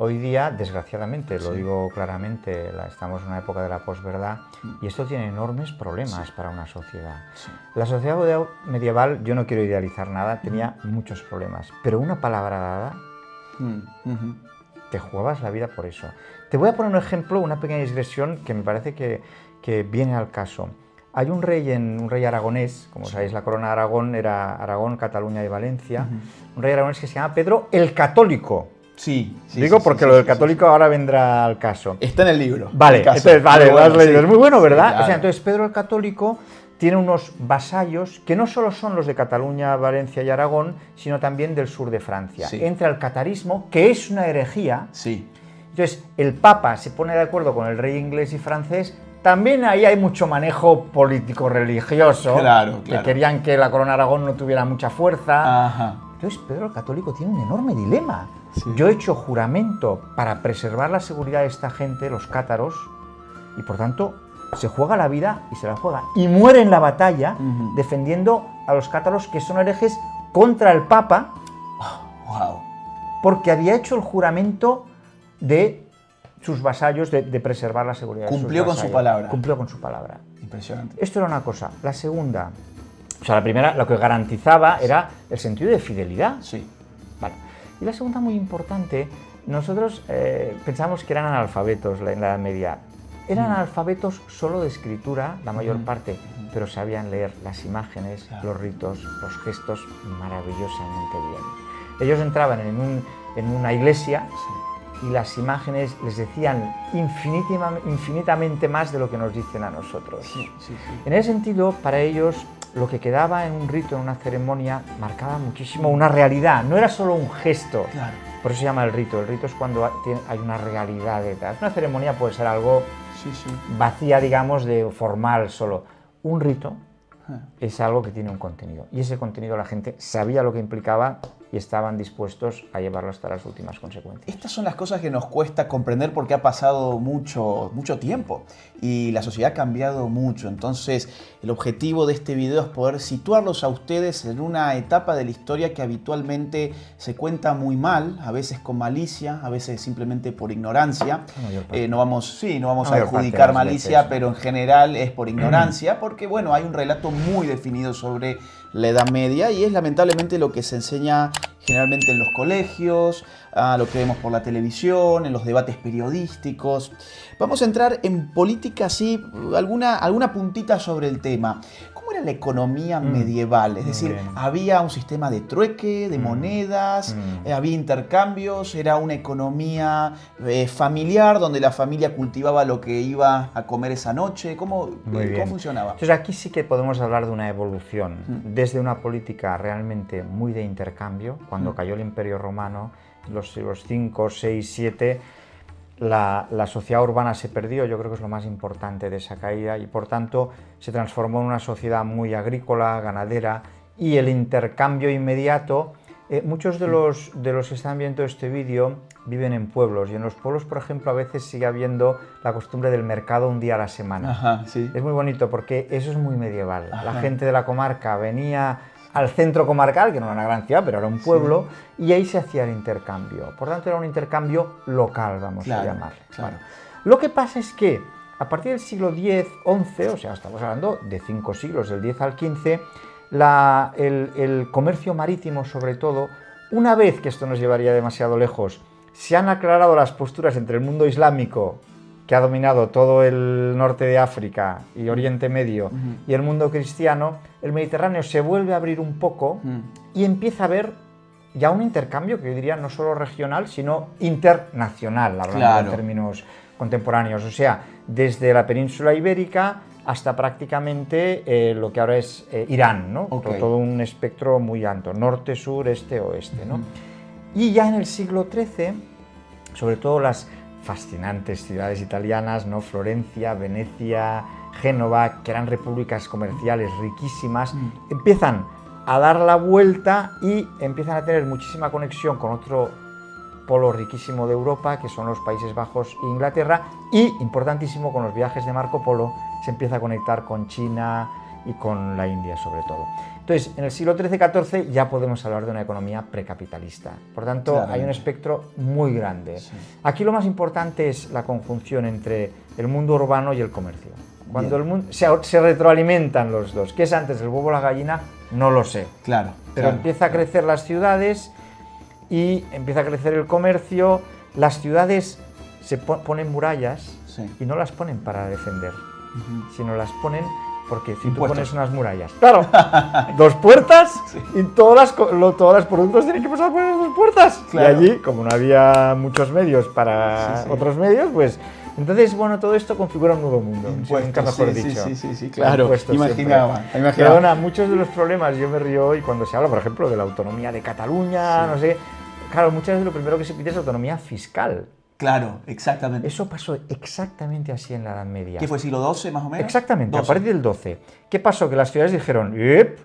Hoy día, desgraciadamente, lo digo claramente, estamos en una época de la posverdad y esto tiene enormes problemas para una sociedad. La sociedad medieval, yo no quiero idealizar nada, tenía muchos problemas, pero una palabra dada, te jugabas la vida por eso. Te voy a poner un ejemplo, una pequeña digresión que me parece que viene al caso. Hay un rey aragonés, como sabéis, la corona de Aragón era Aragón, Cataluña y Valencia, un rey aragonés que se llama Pedro el Católico. Digo porque lo del católico ahora vendrá al caso. Está en el libro. Vale, entonces, lo has leído. Es muy bueno, ¿verdad? Sí, claro. O sea, entonces Pedro el Católico tiene unos vasallos que no solo son los de Cataluña, Valencia y Aragón, sino también del sur de Francia. Entra el catarismo, que es una herejía. Entonces, el Papa se pone de acuerdo con el rey inglés y francés. También ahí hay mucho manejo político-religioso, que querían que la corona de Aragón no tuviera mucha fuerza. Entonces, Pedro el Católico tiene un enorme dilema. Yo he hecho juramento para preservar la seguridad de esta gente, los cátaros, y por tanto se juega la vida y se la juega. Y muere en la batalla defendiendo a los cátaros, que son herejes, contra el Papa, porque había hecho el juramento de sus vasallos de preservar la seguridad. Cumplió con su palabra. Cumplió con su palabra. Impresionante. Esto era una cosa. La segunda, o sea, la primera, lo que garantizaba era el sentido de fidelidad. Vale. Y la segunda, muy importante, nosotros pensamos que eran analfabetos en la Edad Media. Eran analfabetos solo de escritura, la mayor parte, pero sabían leer las imágenes, los ritos, los gestos maravillosamente bien. Ellos entraban en una iglesia y las imágenes les decían infinitamente más de lo que nos dicen a nosotros. En ese sentido, para ellos, lo que quedaba en un rito, en una ceremonia, marcaba muchísimo una realidad, no era solo un gesto. Por eso se llama el rito. El rito es cuando hay una realidad detrás. Una ceremonia puede ser algo vacía, digamos, de formal solo. Un rito es algo que tiene un contenido, y ese contenido la gente sabía lo que implicaba y estaban dispuestos a llevarlo hasta las últimas consecuencias. Estas son las cosas que nos cuesta comprender porque ha pasado mucho tiempo y la sociedad ha cambiado mucho. Entonces, el objetivo de este video es poder situarlos a ustedes en una etapa de la historia que habitualmente se cuenta muy mal, a veces con malicia, a veces simplemente por ignorancia. No vamos a adjudicar malicia, pero en general es por ignorancia, porque bueno, hay un relato muy definido sobre la Edad Media y es lamentablemente lo que se enseña generalmente en los colegios, lo que vemos por la televisión, en los debates periodísticos. Vamos a entrar en política, sí, alguna puntita sobre el tema. ¿Cómo era la economía medieval? Es decir, ¿había un sistema de trueque, de monedas? ¿Había intercambios? ¿Era una economía familiar donde la familia cultivaba lo que iba a comer esa noche? ¿Cómo funcionaba? Entonces aquí sí que podemos hablar de una evolución, desde una política realmente muy de intercambio. Cuando cayó el Imperio Romano, los siglos V, VI, VII, la sociedad urbana se perdió, yo creo que es lo más importante de esa caída, y por tanto se transformó en una sociedad muy agrícola, ganadera, y el intercambio inmediato. Muchos de los que están viendo este vídeo viven en pueblos, y en los pueblos, por ejemplo, a veces sigue habiendo la costumbre del mercado un día a la semana. Es muy bonito porque eso es muy medieval. La gente de la comarca venía al centro comarcal, que no era una gran ciudad, pero era un pueblo, y ahí se hacía el intercambio. Por tanto, era un intercambio local, vamos a llamarle. Bueno, lo que pasa es que a partir del siglo X, XI, o sea, estamos hablando de 5 siglos, del X al XV, el comercio marítimo, sobre todo, una vez que esto nos llevaría demasiado lejos, se han aclarado las posturas entre el mundo islámico, que ha dominado todo el norte de África y Oriente Medio, y el mundo cristiano, el Mediterráneo se vuelve a abrir un poco y empieza a haber ya un intercambio que yo diría no solo regional, sino internacional, hablando en términos contemporáneos. O sea, desde la península ibérica hasta prácticamente lo que ahora es Irán, ¿no? Todo un espectro muy amplio, norte, sur, este, oeste, ¿no? Y ya en el siglo XIII, sobre todo las fascinantes ciudades italianas, ¿no? Florencia, Venecia, Génova, que eran repúblicas comerciales riquísimas, empiezan a dar la vuelta y empiezan a tener muchísima conexión con otro polo riquísimo de Europa, que son los Países Bajos e Inglaterra, y, importantísimo, con los viajes de Marco Polo, se empieza a conectar con China y con la India sobre todo. Entonces, en el siglo XIII-XIV ya podemos hablar de una economía precapitalista. Por tanto, Claramente. hay un espectro muy grande. Sí. Aquí lo más importante es la conjunción entre el mundo urbano y el comercio. Cuando el mundo, se retroalimentan los dos. ¿Qué es antes, el huevo o la gallina? No lo sé. Claro. Pero empieza a crecer las ciudades y empieza a crecer el comercio. Las ciudades se ponen murallas y no las ponen para defender, sino las ponen porque si tú pones unas murallas, claro, 2 puertas y todos los productos tienen que pasar por esas 2 puertas. Claro. Y allí, como no había muchos medios para otros medios, pues entonces, bueno, todo esto configura un nuevo mundo, nunca mejor dicho. Sí, claro, imaginaba. Perdona, muchos de los problemas, yo me río hoy cuando se habla, por ejemplo, de la autonomía de Cataluña, no sé, claro, muchas veces lo primero que se pide es autonomía fiscal. Claro, exactamente. Eso pasó exactamente así en la Edad Media. ¿Qué fue, siglo XII más o menos? Exactamente, 12. A partir del 12. ¿Qué pasó? Que las ciudades dijeron,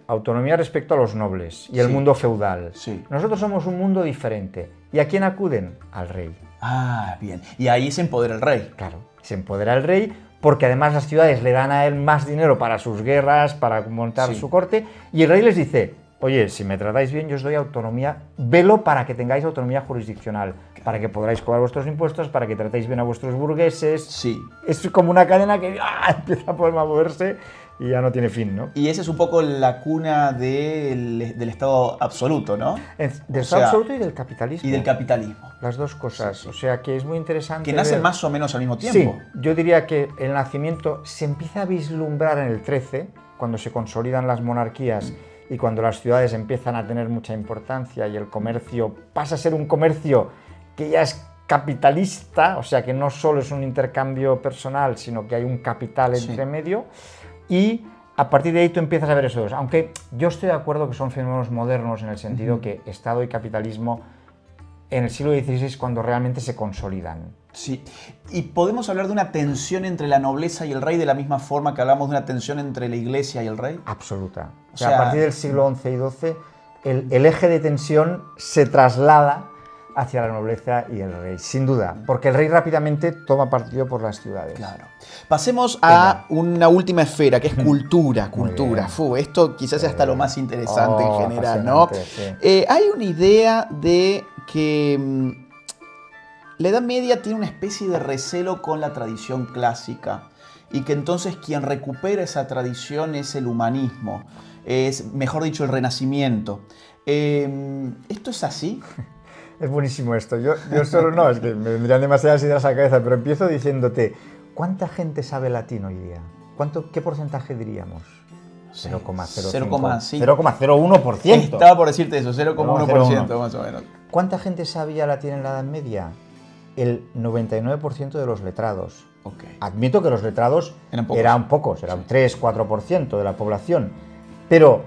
autonomía respecto a los nobles y el mundo feudal. Nosotros somos un mundo diferente. ¿Y a quién acuden? Al rey. Ah, bien. Y ahí se empodera el rey. Claro, se empodera el rey porque además las ciudades le dan a él más dinero para sus guerras, para montar su corte, y el rey les dice, oye, si me tratáis bien, yo os doy autonomía, velo para que tengáis autonomía jurisdiccional, para que podáis cobrar vuestros impuestos, para que tratéis bien a vuestros burgueses. Sí. Es como una cadena que empieza a poder moverse y ya no tiene fin, ¿no? Y esa es un poco la cuna del Estado absoluto, ¿no? Del Estado absoluto y del capitalismo. Y del capitalismo. Las dos cosas. O sea, que es muy interesante. Que nacen más o menos al mismo tiempo. Sí, yo diría que el nacimiento se empieza a vislumbrar en el 13, cuando se consolidan las monarquías y cuando las ciudades empiezan a tener mucha importancia y el comercio pasa a ser un comercio que ya es capitalista, o sea que no solo es un intercambio personal, sino que hay un capital entre medio, y a partir de ahí tú empiezas a ver esos. Aunque yo estoy de acuerdo que son fenómenos modernos en el sentido que Estado y capitalismo en el siglo XVI cuando realmente se consolidan. Sí, y podemos hablar de una tensión entre la nobleza y el rey de la misma forma que hablamos de una tensión entre la iglesia y el rey. Absoluta. O sea, a partir del siglo XI y XII el eje de tensión se traslada hacia la nobleza y el rey, sin duda, porque el rey rápidamente toma partido por las ciudades. Claro. Pasemos a una última esfera, que es cultura. Esto quizás sea hasta lo más interesante en general, ¿no? Sí. Hay una idea de que la Edad Media tiene una especie de recelo con la tradición clásica y que entonces quien recupera esa tradición es el humanismo, es, mejor dicho, el Renacimiento. ¿Esto es así? Es buenísimo esto. Yo solo no, es que me vendrían demasiadas ideas a la cabeza, pero empiezo diciéndote, ¿cuánta gente sabe latín hoy día? ¿Qué porcentaje diríamos? 0,01%. Estaba por decirte eso, 0,1% más o menos. ¿Cuánta gente sabía latín en la Edad Media? El 99% de los letrados. Admito que los letrados eran pocos, eran 3-4% de la población, pero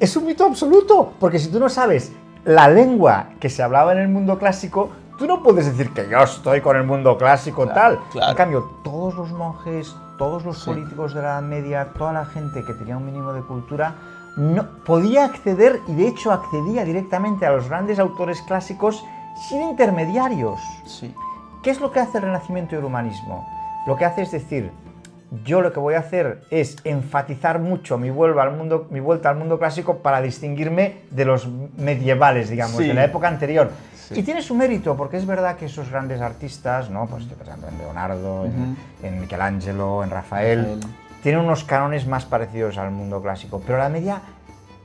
es un mito absoluto, porque si tú no sabes la lengua que se hablaba en el mundo clásico, tú no puedes decir que yo estoy con el mundo clásico, tal. En cambio, todos los monjes, todos los políticos de la Edad Media, toda la gente que tenía un mínimo de cultura, no, podía acceder, y de hecho accedía directamente a los grandes autores clásicos sin intermediarios. ¿Qué es lo que hace el Renacimiento y el humanismo? Lo que hace es decir, yo lo que voy a hacer es enfatizar mucho mi vuelta al mundo clásico para distinguirme de los medievales, digamos, de la época anterior. Y tiene su mérito, porque es verdad que esos grandes artistas, ¿no? Pues estoy pensando en Leonardo, en Michelangelo, en Rafael, tienen unos cánones más parecidos al mundo clásico. Pero la media,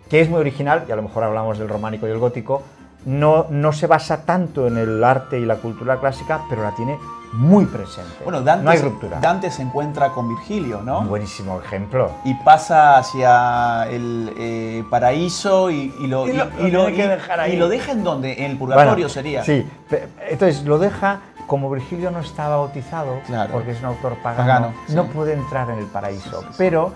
que es muy original, y a lo mejor hablamos del románico y el gótico, no se basa tanto en el arte y la cultura clásica, pero la tiene muy presente. Bueno, no hay ruptura. Dante se encuentra con Virgilio, ¿no? Un buenísimo ejemplo. Y pasa hacia el paraíso y lo deja ¿en dónde? En el purgatorio, sería. Sí, entonces lo deja, como Virgilio no estaba bautizado, porque es un autor pagano, no puede entrar en el paraíso, pero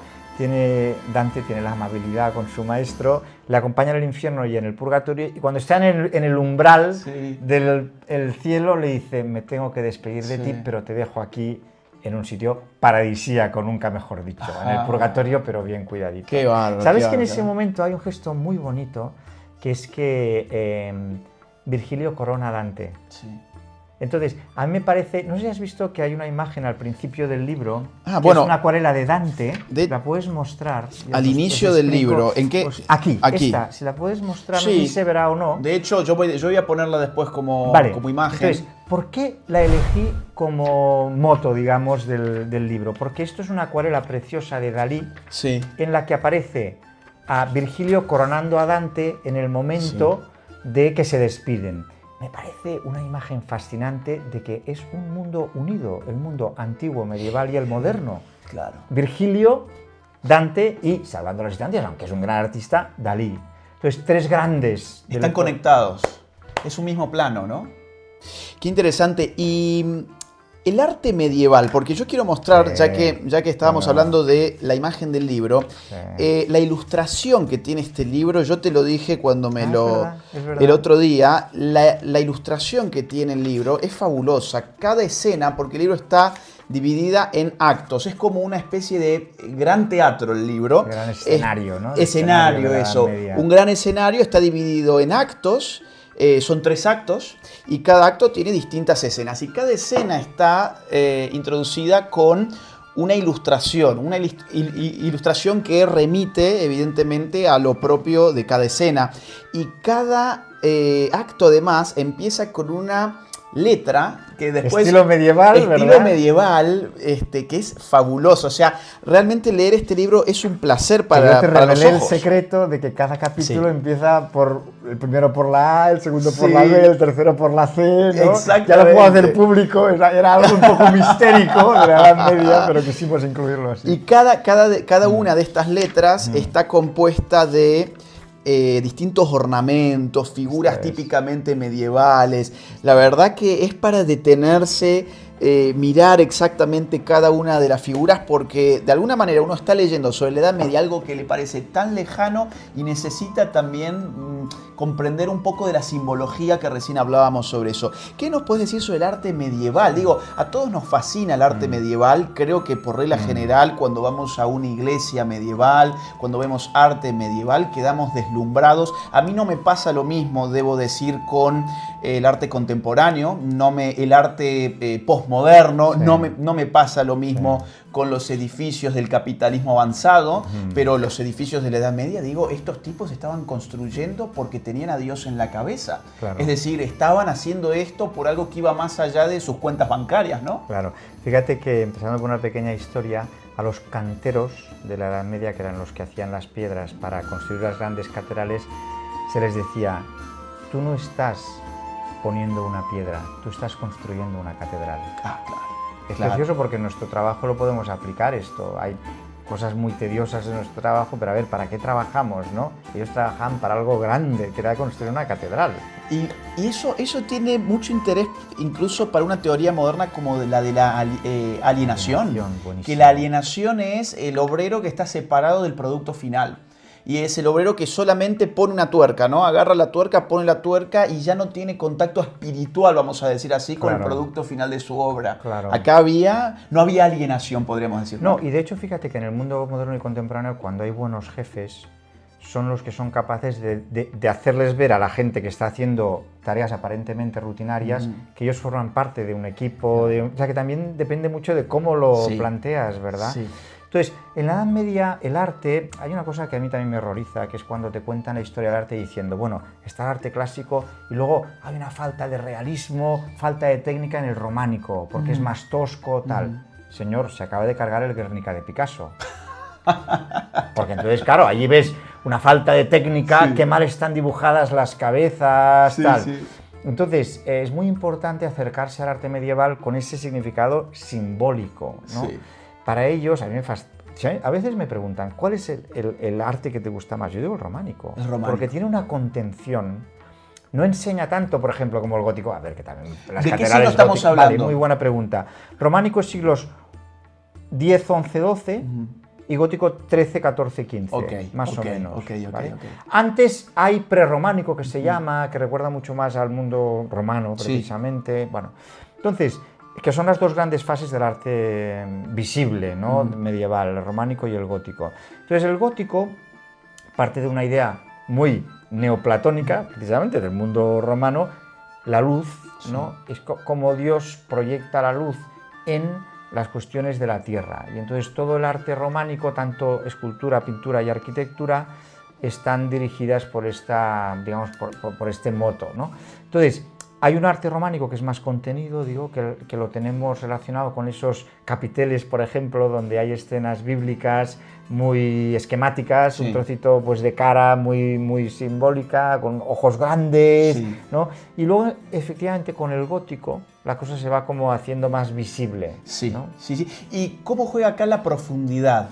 Dante tiene la amabilidad con su maestro, le acompaña en el infierno y en el purgatorio, y cuando está en el umbral del cielo le dice, me tengo que despedir de ti, pero te dejo aquí en un sitio paradisíaco, nunca mejor dicho, en el purgatorio, pero bien cuidadito. Qué bárbaro. ¿Sabes que en ese momento hay un gesto muy bonito, que es que Virgilio corona a Dante? Entonces, a mí me parece, no sé si has visto que hay una imagen al principio del libro, que bueno, es una acuarela de Dante, la puedes mostrar. Al inicio del libro, ¿en qué? Pues aquí, esta, si la puedes mostrar, no sé si se verá o no. De hecho, yo voy a ponerla después como imagen. Entonces, ¿por qué la elegí como moto, digamos, del libro? Porque esto es una acuarela preciosa de Dalí, en la que aparece a Virgilio coronando a Dante en el momento de que se despiden. Me parece una imagen fascinante de que es un mundo unido, el mundo antiguo, medieval y el moderno. Claro. Virgilio, Dante y, salvando las distancias, aunque es un gran artista, Dalí. Entonces, tres grandes. Están conectados. Es un mismo plano, ¿no? Qué interesante. Y el arte medieval, porque yo quiero mostrar, ya que estábamos hablando de la imagen del libro, la ilustración que tiene este libro, yo te lo dije cuando es verdad. El otro día, la ilustración que tiene el libro es fabulosa. Cada escena, porque el libro está dividida en actos, es como una especie de gran teatro el libro. Gran escenario, ¿no? Escenario, eso. Un gran escenario, está dividido en actos. Son 3 actos y cada acto tiene distintas escenas y cada escena está introducida con una ilustración, ilustración que remite evidentemente a lo propio de cada escena y cada acto además empieza con una letra que después... Estilo medieval, Estilo medieval, que es fabuloso. O sea, realmente leer este libro es un placer para los ojos. Yo te revelé el secreto de que cada capítulo empieza el primero por la A, el segundo por la B, el tercero por la C, ¿no? Exactamente. Ya lo puedo hacer público, era algo un poco mistérico de la Edad Media, pero quisimos incluirlo así. Y cada una de estas letras está compuesta de distintos ornamentos, figuras típicamente medievales. La verdad que es para detenerse, mirar exactamente cada una de las figuras, porque de alguna manera uno está leyendo sobre la Edad Media algo que le parece tan lejano y necesita también comprender un poco de la simbología que recién hablábamos sobre eso. ¿Qué nos puedes decir sobre el arte medieval? Digo, a todos nos fascina el arte medieval. Creo que por regla general, cuando vamos a una iglesia medieval, cuando vemos arte medieval, quedamos deslumbrados. A mí no me pasa lo mismo, debo decir, con el arte contemporáneo, el arte postmoderno, no me pasa lo mismo con los edificios del capitalismo avanzado, pero los edificios de la Edad Media, digo, estos tipos estaban construyendo porque tenían a Dios en la cabeza. Claro. Es decir, estaban haciendo esto por algo que iba más allá de sus cuentas bancarias, ¿no? Claro. Fíjate que, empezando con una pequeña historia, a los canteros de la Edad Media, que eran los que hacían las piedras para construir las grandes catedrales, se les decía, tú no estás poniendo una piedra, tú estás construyendo una catedral. Ah, claro. Es precioso porque en nuestro trabajo lo podemos aplicar esto. Hay cosas muy tediosas en nuestro trabajo, pero a ver, ¿para qué trabajamos, no? Ellos trabajan para algo grande, que era construir una catedral. Y eso tiene mucho interés incluso para una teoría moderna como la de la alienación. Que la alienación es el obrero que está separado del producto final. Y es el obrero que solamente pone una tuerca, ¿no? Agarra la tuerca, pone la tuerca y ya no tiene contacto espiritual, vamos a decir así, con el producto final de su obra. Claro. Acá no había alienación, podríamos decir. No, y de hecho fíjate que en el mundo moderno y contemporáneo, cuando hay buenos jefes, son los que son capaces de hacerles ver a la gente que está haciendo tareas aparentemente rutinarias que ellos forman parte de un equipo, o sea que también depende mucho de cómo lo planteas, ¿verdad? Sí. Entonces, en la Edad Media, el arte, hay una cosa que a mí también me horroriza, que es cuando te cuentan la historia del arte diciendo, bueno, está el arte clásico y luego hay una falta de realismo, falta de técnica en el románico, porque es más tosco, tal. Señor, se acaba de cargar el Guernica de Picasso. Porque entonces, claro, allí ves una falta de técnica, qué mal están dibujadas las cabezas, tal. Sí. Entonces, es muy importante acercarse al arte medieval con ese significado simbólico, ¿no? Sí. Para ellos, a veces me preguntan, ¿cuál es el arte que te gusta más? Yo digo el románico. El románico. Porque tiene una contención, no enseña tanto, por ejemplo, como el gótico. A ver, que también las ¿De qué siglo estamos hablando? Vale, muy buena pregunta. Románico siglos X, XI, XII y gótico XIII, XIV, XV, más o menos. ¿Vale? Antes hay prerrománico que se llama, que recuerda mucho más al mundo romano, precisamente. Bueno, entonces, que son las dos grandes fases del arte visible, ¿no? Medieval, el románico y el gótico. Entonces, el gótico parte de una idea muy neoplatónica, precisamente del mundo romano. la luz, ¿no? Es como Dios proyecta la luz en las cuestiones de la tierra. Y entonces todo el arte románico, tanto escultura, pintura y arquitectura, están dirigidas por digamos, por este moto, ¿no? Entonces, hay un arte románico que es más contenido, digo, que lo tenemos relacionado con esos capiteles, por ejemplo, donde hay escenas bíblicas muy esquemáticas, sí. Un trocito pues, de cara muy simbólica, con ojos grandes, sí. ¿No? Y luego, efectivamente, con el gótico, la cosa se va como haciendo más visible. Sí, ¿no? Sí. ¿Y cómo juega acá la profundidad?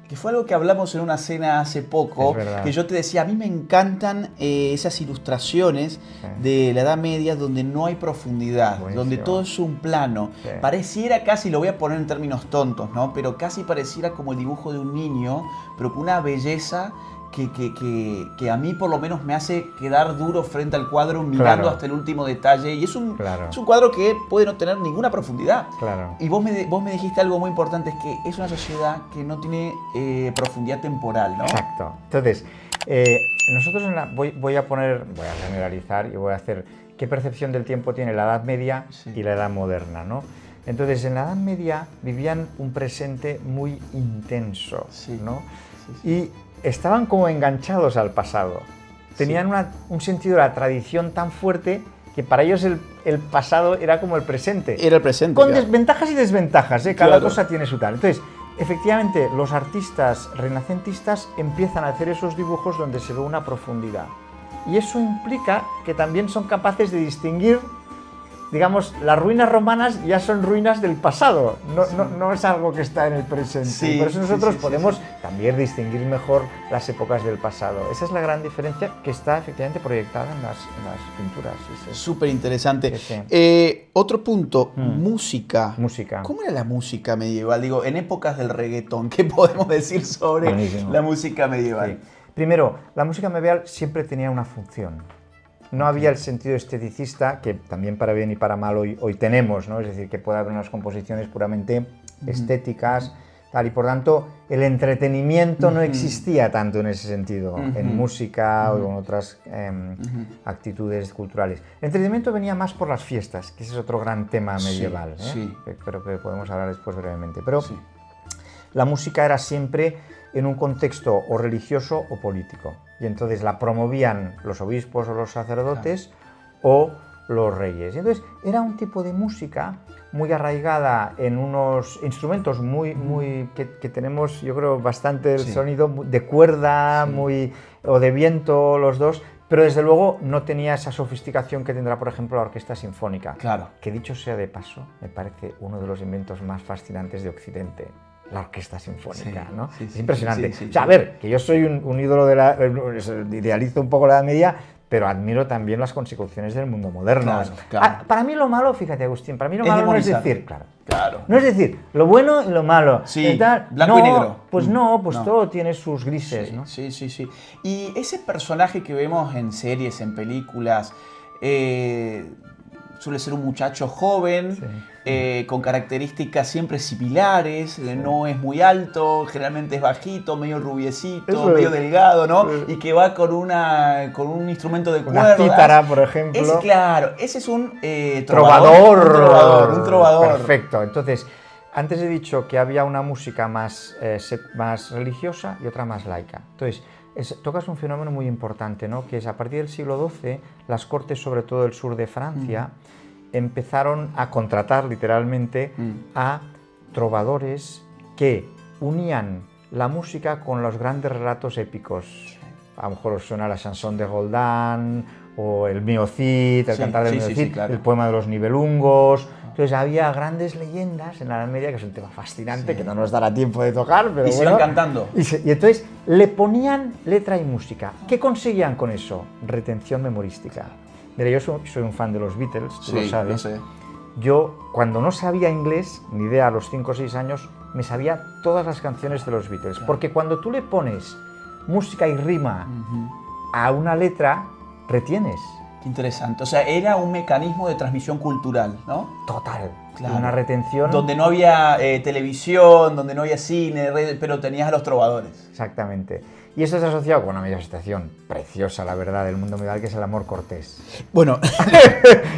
Que fue algo que hablamos en una cena hace poco, que yo te decía, a mí me encantan esas ilustraciones de la Edad Media donde no hay profundidad, buenísimo. Donde todo es un plano. Sí. Pareciera casi, lo voy a poner en términos tontos, ¿no? Pero casi pareciera como el dibujo de un niño, pero con una belleza que a mí por lo menos me hace quedar duro frente al cuadro mirando hasta el último detalle. Y es un cuadro que puede no tener ninguna profundidad. Claro. Y vos me dijiste algo muy importante, es que es una sociedad que no tiene profundidad temporal, ¿no? Exacto. Entonces, nosotros voy a generalizar y voy a hacer qué percepción del tiempo tiene la Edad Media y la Edad Moderna, ¿no? Entonces, en la Edad Media vivían un presente muy intenso, ¿no? Y estaban como enganchados al pasado. Tenían un sentido de la tradición tan fuerte que para ellos el pasado era como el presente. Era el presente. Con desventajas y desventajas, ¿eh? Cada cosa tiene su tal. Entonces, efectivamente, los artistas renacentistas empiezan a hacer esos dibujos donde se ve una profundidad. Y eso implica que también son capaces de distinguir, digamos, las ruinas romanas ya son ruinas del pasado, no es algo que está en el presente. Por eso nosotros podemos también distinguir mejor las épocas del pasado. Esa es la gran diferencia que está efectivamente proyectada en las pinturas. Súper interesante. Otro punto, música. ¿Cómo era la música medieval? Digo, en épocas del reggaetón, ¿qué podemos decir sobre la música medieval? Sí. Primero, la música medieval siempre tenía una función. No había el sentido esteticista, que también para bien y para mal hoy tenemos, ¿no? Es decir, que puede haber unas composiciones puramente estéticas, tal, y por tanto el entretenimiento no existía tanto en ese sentido, en música o en otras actitudes culturales. El entretenimiento venía más por las fiestas, que ese es otro gran tema medieval, que creo que podemos hablar después brevemente. Pero la música era siempre en un contexto o religioso o político. Y entonces la promovían los obispos o los sacerdotes o los reyes. Y entonces era un tipo de música muy arraigada en unos instrumentos que tenemos, yo creo, bastante el sonido de cuerda o de viento, los dos, pero desde luego no tenía esa sofisticación que tendrá, por ejemplo, la orquesta sinfónica. Claro. Que dicho sea de paso, me parece uno de los inventos más fascinantes de Occidente. La orquesta sinfónica, ¿no? Es impresionante. O sea, a ver, que yo soy un ídolo idealizo un poco la Edad Media, pero admiro también las consecuciones del mundo moderno. Claro. Para mí lo malo, fíjate, Agustín, para mí lo malo no es decir, no es decir lo bueno y lo malo. Blanco y negro. Pues no, todo tiene sus grises, ¿no? Sí. Y ese personaje que vemos en series, en películas, suele ser un muchacho joven, con características siempre similares, no es muy alto, generalmente es bajito, medio rubiecito, medio delgado, ¿no? Y que va con un instrumento de cuerda. Una cítara, por ejemplo. Ese es un trovador. Un trovador. Perfecto. Entonces, antes he dicho que había una música más religiosa y otra más laica. Entonces, tocas un fenómeno muy importante, ¿no? Que es a partir del siglo XII, las cortes, sobre todo del sur de Francia, empezaron a contratar literalmente a trovadores que unían la música con los grandes relatos épicos. A lo mejor os suena la chanson de Roldán, o el Mio Cid, el cantar del Mio Cid, el poema de los Nibelungos. Entonces había grandes leyendas en la Edad Media, que es un tema fascinante, que no nos dará tiempo de tocar, pero se iban cantando. Y entonces le ponían letra y música. ¿Qué conseguían con eso? Retención memorística. Mira, yo soy un fan de los Beatles, tú lo sabes. Lo sé. Yo, cuando no sabía inglés, ni idea, a los 5 o 6 años, me sabía todas las canciones de los Beatles. Porque cuando tú le pones música y rima a una letra, retienes. Qué interesante. O sea, era un mecanismo de transmisión cultural, ¿no? Total. Una retención. Donde no había televisión, donde no había cine, pero tenías a los trovadores. Exactamente. Y esto está asociado con una manifestación preciosa, la verdad, del mundo medieval, que es el amor cortés. Bueno,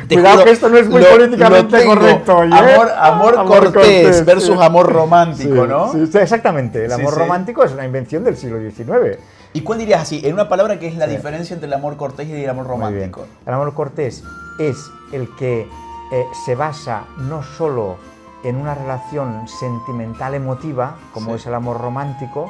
cuidado que esto no es muy políticamente correcto. Oye, amor cortés versus sí. amor romántico, Sí, ¿no? sí, exactamente. El amor Sí. romántico es una invención del siglo XIX. ¿Y cuál dirías así, en una palabra, qué es la diferencia entre el amor cortés y el amor romántico? Muy bien. El amor cortés es el que se basa no solo en una relación sentimental emotiva, como es el amor romántico,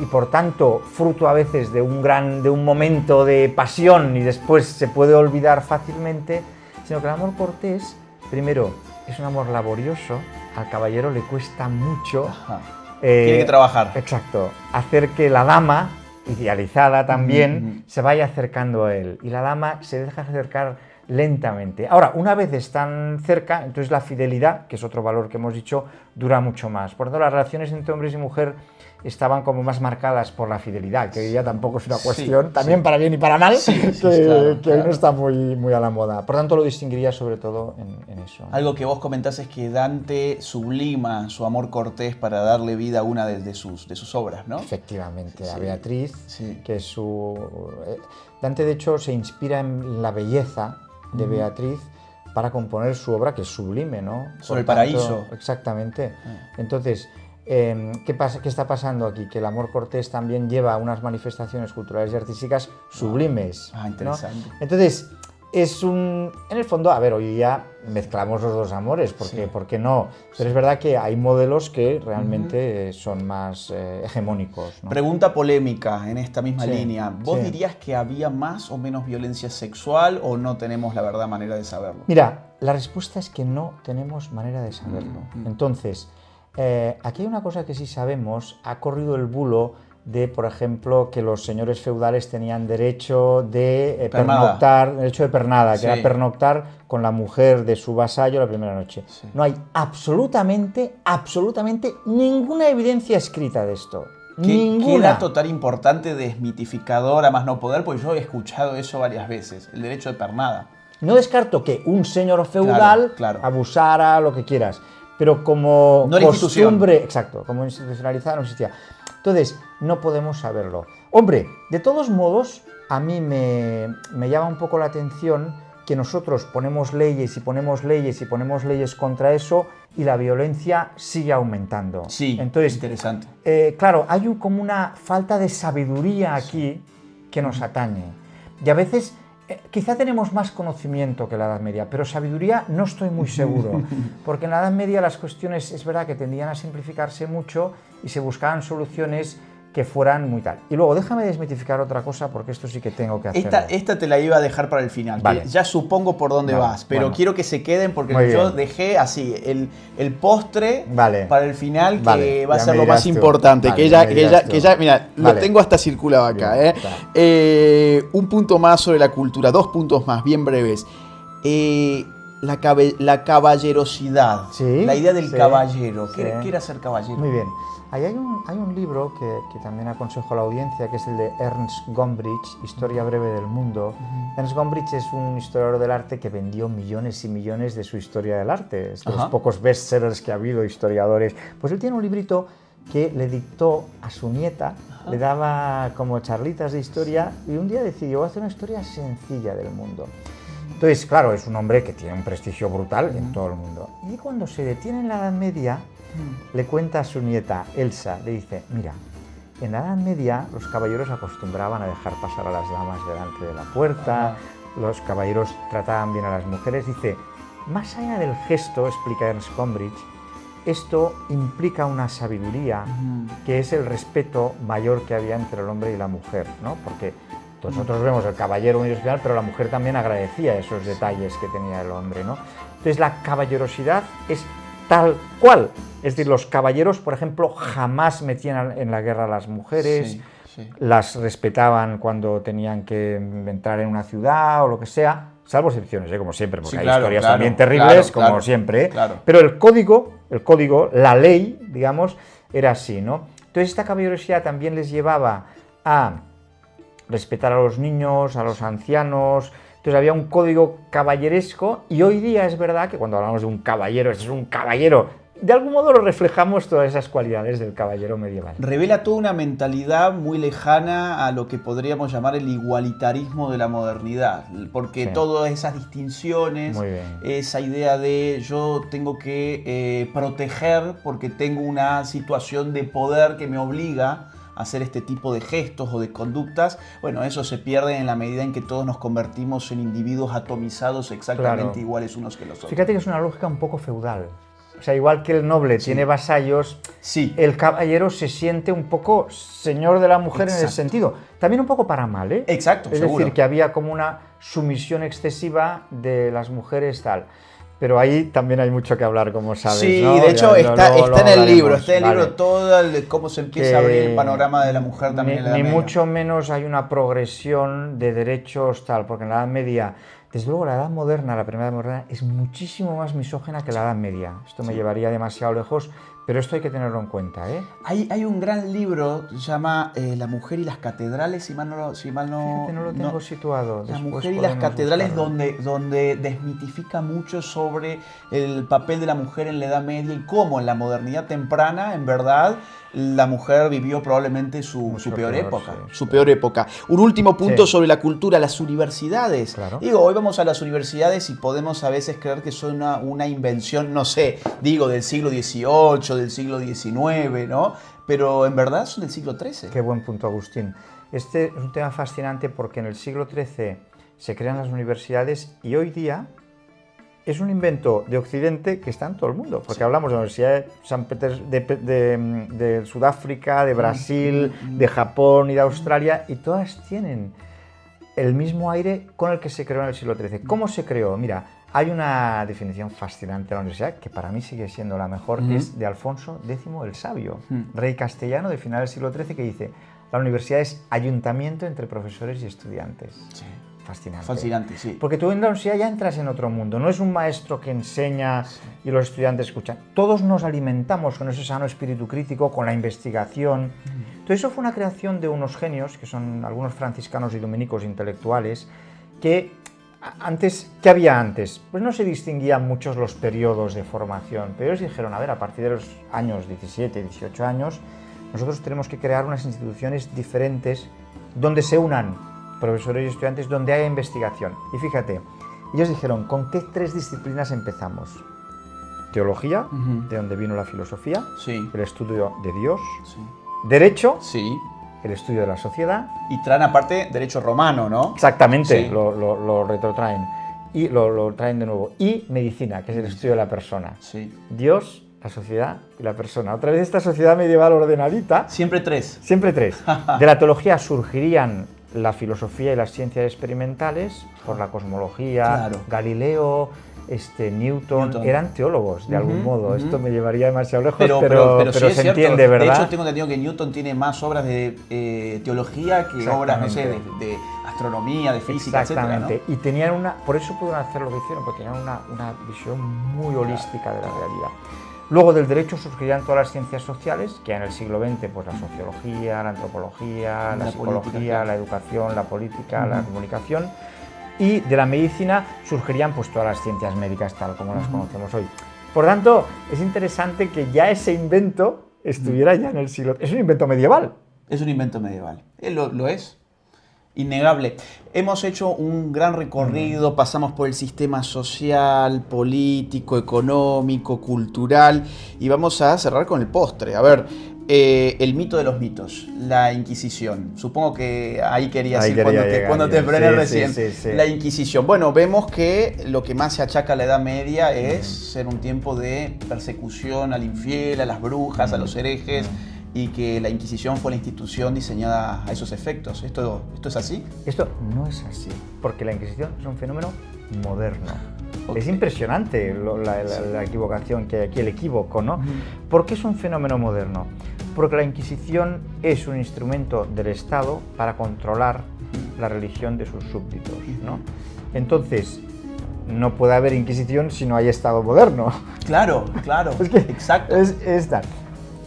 y por tanto fruto a veces de un momento de pasión y después se puede olvidar fácilmente, sino que el amor cortés, primero, es un amor laborioso, al caballero le cuesta mucho. Tiene que trabajar. Exacto, hacer que la dama, idealizada también, se vaya acercando a él, y la dama se deja acercar lentamente. Ahora, una vez están cerca, entonces la fidelidad, que es otro valor que hemos dicho, dura mucho más. Por tanto, las relaciones entre hombres y mujer estaban como más marcadas por la fidelidad, que hoy día tampoco es una cuestión, también para bien y para mal, que hoy no está muy a la moda. Por tanto, lo distinguiría sobre todo en eso. Algo que vos comentás es que Dante sublima su amor cortés para darle vida a una de sus obras, ¿no? Efectivamente, a Beatriz, que es su... Dante, de hecho, se inspira en la belleza de Beatriz para componer su obra, que es sublime, ¿no? Sobre el paraíso. Exactamente. Entonces, ¿qué está pasando aquí? Que el amor cortés también lleva unas manifestaciones culturales y artísticas sublimes. Interesante. ¿no? Entonces, en el fondo, a ver, hoy día mezclamos los dos amores, ¿por qué no? Pero es verdad que hay modelos que realmente son más hegemónicos, ¿no? Pregunta polémica en esta misma línea. ¿Vos dirías que había más o menos violencia sexual o no tenemos, la verdad, manera de saberlo? Mira, la respuesta es que no tenemos manera de saberlo. Entonces, aquí hay una cosa que sí sabemos. Ha corrido el bulo de, por ejemplo, que los señores feudales tenían derecho de pernoctar, derecho de pernada, que era pernoctar con la mujer de su vasallo la primera noche. No hay absolutamente ninguna evidencia escrita de esto. Ninguna. Qué dato tan importante, desmitificador a más no poder, porque yo he escuchado eso varias veces, el derecho de pernada. No descarto que un señor feudal abusara, lo que quieras, pero como no costumbre, exacto, como institucionalizada no existía. Entonces, no podemos saberlo. Hombre, de todos modos, a mí me llama un poco la atención que nosotros ponemos leyes y ponemos leyes y ponemos leyes contra eso y la violencia sigue aumentando. Sí, entonces, interesante. Claro, hay como una falta de sabiduría aquí que nos atañe. Y a veces, quizá tenemos más conocimiento que la Edad Media, pero sabiduría no estoy muy seguro. Porque en la Edad Media las cuestiones, es verdad que tendían a simplificarse mucho y se buscaban soluciones que fueran muy tal. Y luego déjame desmitificar otra cosa, porque esto sí que tengo que hacerlo. Esta te la iba a dejar para el final, vale. Que ya supongo por dónde vas, pero quiero que se queden porque yo dejé así el postre para el final, que va a ser lo más importante, que ya, mira, lo tengo hasta circulado acá. Un punto más sobre la cultura, 2 puntos más, bien breves. La caballerosidad, la idea del caballero. ¿Qué era ser caballero? Muy bien. Ahí hay un libro que también aconsejo a la audiencia, que es el de Ernst Gombrich, Historia breve del mundo. Ernst Gombrich es un historiador del arte que vendió millones y millones de su historia del arte. Es de los pocos bestsellers que ha habido, historiadores. Pues él tiene un librito que le dictó a su nieta, le daba como charlitas de historia, y un día decidió hacer una historia sencilla del mundo. Entonces, claro, es un hombre que tiene un prestigio brutal en todo el mundo. Y cuando se detiene en la Edad Media, le cuenta a su nieta, Elsa, le dice, mira, en la Edad Media los caballeros acostumbraban a dejar pasar a las damas delante de la puerta, los caballeros trataban bien a las mujeres. Dice, más allá del gesto, explica Ernst Gombrich, esto implica una sabiduría que es el respeto mayor que había entre el hombre y la mujer, ¿no? Porque nosotros vemos el caballero universal, pero la mujer también agradecía esos detalles que tenía el hombre, ¿no? Entonces la caballerosidad es tal cual. Es decir, los caballeros, por ejemplo, jamás metían en la guerra a las mujeres, las respetaban cuando tenían que entrar en una ciudad o lo que sea, salvo excepciones, como siempre, porque hay historias también terribles, como siempre. Pero el código, la ley, digamos, era así, ¿no? Entonces esta caballerosidad también les llevaba a respetar a los niños, a los ancianos. Entonces había un código caballeresco, y hoy día es verdad que cuando hablamos de un caballero, este es un caballero de algún modo lo reflejamos todas esas cualidades del caballero medieval. Revela toda una mentalidad muy lejana a lo que podríamos llamar el igualitarismo de la modernidad, porque todas esas distinciones, esa idea de yo tengo que proteger porque tengo una situación de poder que me obliga a hacer este tipo de gestos o de conductas, bueno, eso se pierde en la medida en que todos nos convertimos en individuos atomizados exactamente iguales unos que los otros. Fíjate que es una lógica un poco feudal. O sea, igual que el noble tiene vasallos, el caballero se siente un poco señor de la mujer en ese sentido. También un poco para mal, ¿eh? Exacto, es decir, que había como una sumisión excesiva de las mujeres tal. Pero ahí también hay mucho que hablar, como sabes. Sí, ¿no? de hecho está en el libro, Vale. todo cómo se empieza a abrir el panorama de la mujer también en la Edad Media. Ni mucho menos hay una progresión de derechos tal, porque en la Edad Media, desde luego la Edad Moderna, la primera Edad Moderna, es muchísimo más misógina que la Edad Media. Esto me llevaría demasiado lejos, pero esto hay que tenerlo en cuenta, ¿eh? Hay un gran libro, se llama La mujer y las catedrales, si mal no... Fíjate, no lo tengo situado. La mujer y las catedrales, donde desmitifica mucho sobre el papel de la mujer en la Edad Media y cómo en la modernidad temprana, en verdad, la mujer vivió probablemente su peor época. Sí, su peor época. Un último punto sobre la cultura, las universidades. Claro. Digo, hoy vamos a las universidades y podemos a veces creer que son una invención, no sé, digo, del siglo XVIII, del siglo XIX, ¿no? Pero en verdad son del siglo XIII. Qué buen punto, Agustín. Este es un tema fascinante porque en el siglo XIII se crean las universidades y hoy día es un invento de Occidente que está en todo el mundo, porque hablamos de la Universidad de Sudáfrica, de Brasil, de Japón y de Australia, y todas tienen el mismo aire con el que se creó en el siglo XIII. ¿Cómo se creó? Mira, hay una definición fascinante de la universidad, que para mí sigue siendo la mejor, es de Alfonso X el Sabio, rey castellano de final del siglo XIII, que dice: la universidad es ayuntamiento entre profesores y estudiantes. Sí. Fascinante. Fascinante, sí. Porque tú en la universidad ya entras en otro mundo, no es un maestro que enseña y los estudiantes escuchan. Todos nos alimentamos con ese sano espíritu crítico, con la investigación. Entonces eso fue una creación de unos genios, que son algunos franciscanos y dominicos intelectuales, que antes, ¿qué había antes? Pues no se distinguían muchos los periodos de formación, pero ellos dijeron, a ver, a partir de los años 17, 18 años, nosotros tenemos que crear unas instituciones diferentes donde se unan profesores y estudiantes, donde haya investigación. Y fíjate, ellos dijeron, ¿con qué tres disciplinas empezamos? Teología, de donde vino la filosofía, el estudio de Dios, derecho, el estudio de la sociedad. Y traen aparte derecho romano, ¿no? Exactamente, lo retrotraen y lo traen de nuevo. Y medicina, que es el estudio de la persona. Dios, la sociedad y la persona. Otra vez esta sociedad medieval ordenadita. Siempre tres. Siempre tres. De la teología surgirían la filosofía y las ciencias experimentales, por la cosmología, Galileo, Newton, eran teólogos de algún modo. Esto me llevaría demasiado lejos, pero sí se entiende, ¿verdad? De hecho, tengo entendido que Newton tiene más obras de teología que obras, no sé, de astronomía, de física, exactamente, etcétera, ¿no? Y tenían por eso pudieron hacer lo que hicieron, porque tenían una visión muy holística de la realidad. Luego del derecho surgirían todas las ciencias sociales, que en el siglo XX, pues la sociología, la antropología, la psicología, la educación, la política, la comunicación. Y de la medicina surgirían pues todas las ciencias médicas tal como las conocemos hoy. Por tanto, es interesante que ya ese invento estuviera ya en el siglo... Es un invento medieval. Es un invento medieval. Lo es. Innegable. Hemos hecho un gran recorrido, pasamos por el sistema social, político, económico, cultural y vamos a cerrar con el postre. A ver, el mito de los mitos, la Inquisición. Supongo que ahí querías ir cuando te frené recién. Sí. La Inquisición. Bueno, vemos que lo que más se achaca a la Edad Media es ser un tiempo de persecución al infiel, a las brujas, a los herejes. Y que la Inquisición fue la institución diseñada a esos efectos. ¿Esto es así? Esto no es así, porque la Inquisición es un fenómeno moderno. Es impresionante la equivocación que hay aquí, el equívoco, ¿no? ¿Por qué es un fenómeno moderno? Porque la Inquisición es un instrumento del Estado para controlar la religión de sus súbditos, ¿no? Entonces, no puede haber Inquisición si no hay Estado moderno. Claro, es que exacto. Es tal.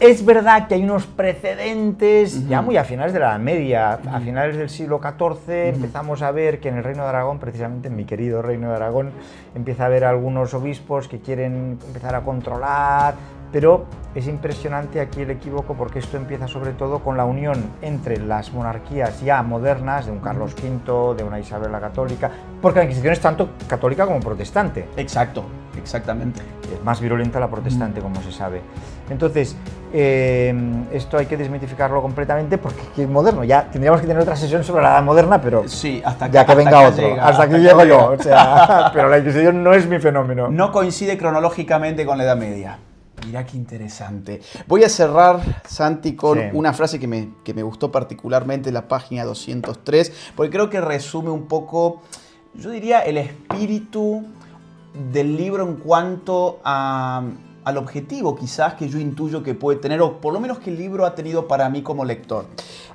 Es verdad que hay unos precedentes, ya muy a finales de la Edad Media, a finales del siglo XIV empezamos a ver que en el Reino de Aragón, precisamente en mi querido Reino de Aragón, empieza a haber algunos obispos que quieren empezar a controlar, pero es impresionante aquí el equívoco porque esto empieza sobre todo con la unión entre las monarquías ya modernas, de un Carlos V, de una Isabel la Católica, porque la Inquisición es tanto católica como protestante. Exacto, exactamente. Es más virulenta la protestante, como se sabe. Entonces, esto hay que desmitificarlo completamente porque es moderno. Ya tendríamos que tener otra sesión sobre la edad moderna, pero sí, hasta ya que venga otro. Llega, hasta aquí llego yo. O sea, pero la Inquisición no es mi fenómeno. No coincide cronológicamente con la Edad Media. Mirá qué interesante. Voy a cerrar, Santi, con una frase que me gustó particularmente en la página 203, porque creo que resume un poco, yo diría, el espíritu del libro en cuanto al objetivo quizás que yo intuyo que puede tener, o por lo menos que el libro ha tenido para mí como lector.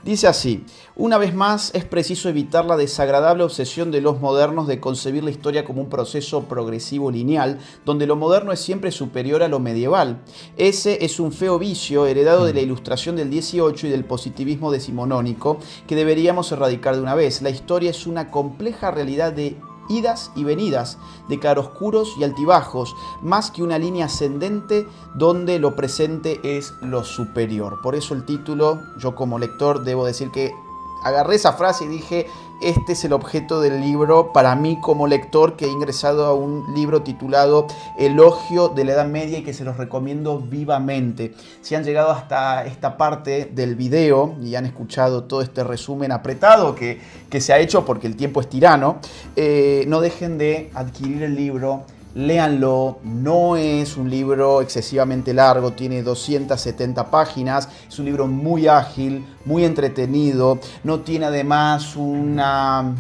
Dice así: una vez más es preciso evitar la desagradable obsesión de los modernos de concebir la historia como un proceso progresivo lineal, donde lo moderno es siempre superior a lo medieval. Ese es un feo vicio heredado de la Ilustración del 18 y del positivismo decimonónico que deberíamos erradicar de una vez. La historia es una compleja realidad de idas y venidas, de claroscuros y altibajos, más que una línea ascendente donde lo presente es lo superior. Por eso el título, yo como lector debo decir que agarré esa frase y dije, este es el objeto del libro para mí como lector, que he ingresado a un libro titulado Elogio de la Edad Media y que se los recomiendo vivamente. Si han llegado hasta esta parte del video y han escuchado todo este resumen apretado que se ha hecho porque el tiempo es tirano, no dejen de adquirir el libro. Léanlo, no es un libro excesivamente largo, tiene 270 páginas, es un libro muy ágil, muy entretenido, no tiene además una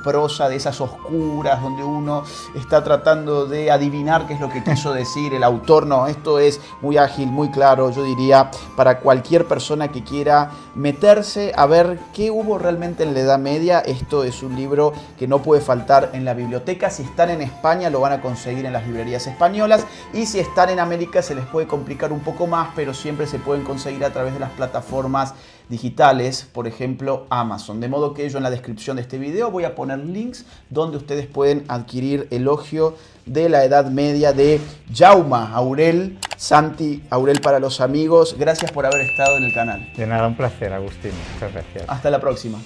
prosa de esas oscuras donde uno está tratando de adivinar qué es lo que quiso decir el autor. No, esto es muy ágil, muy claro, yo diría, para cualquier persona que quiera meterse a ver qué hubo realmente en la Edad Media. Esto es un libro que no puede faltar en la biblioteca. Si están en España lo van a conseguir en las librerías españolas, y si están en América se les puede complicar un poco más, pero siempre se pueden conseguir a través de las plataformas digitales, por ejemplo Amazon. De modo que yo en la descripción de este video voy a poner links donde ustedes pueden adquirir Elogio de la Edad Media de Jaume Aurel. Santi Aurel para los amigos, gracias por haber estado en el canal. De nada, un placer, Agustín. Muchas gracias. Hasta la próxima.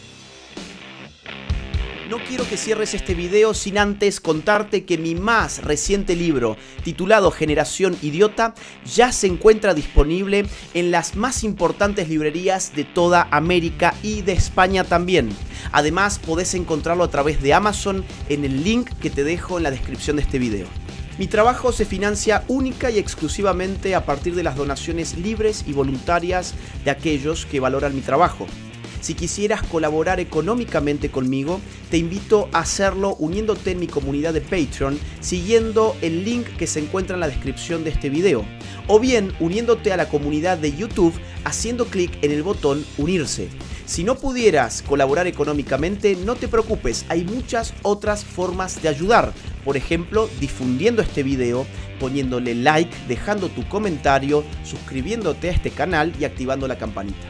No quiero que cierres este video sin antes contarte que mi más reciente libro, titulado Generación Idiota, ya se encuentra disponible en las más importantes librerías de toda América y de España también. Además, podés encontrarlo a través de Amazon en el link que te dejo en la descripción de este video. Mi trabajo se financia única y exclusivamente a partir de las donaciones libres y voluntarias de aquellos que valoran mi trabajo. Si quisieras colaborar económicamente conmigo, te invito a hacerlo uniéndote en mi comunidad de Patreon, siguiendo el link que se encuentra en la descripción de este video, o bien uniéndote a la comunidad de YouTube haciendo clic en el botón Unirse. Si no pudieras colaborar económicamente, no te preocupes, hay muchas otras formas de ayudar. Por ejemplo, difundiendo este video, poniéndole like, dejando tu comentario, suscribiéndote a este canal y activando la campanita.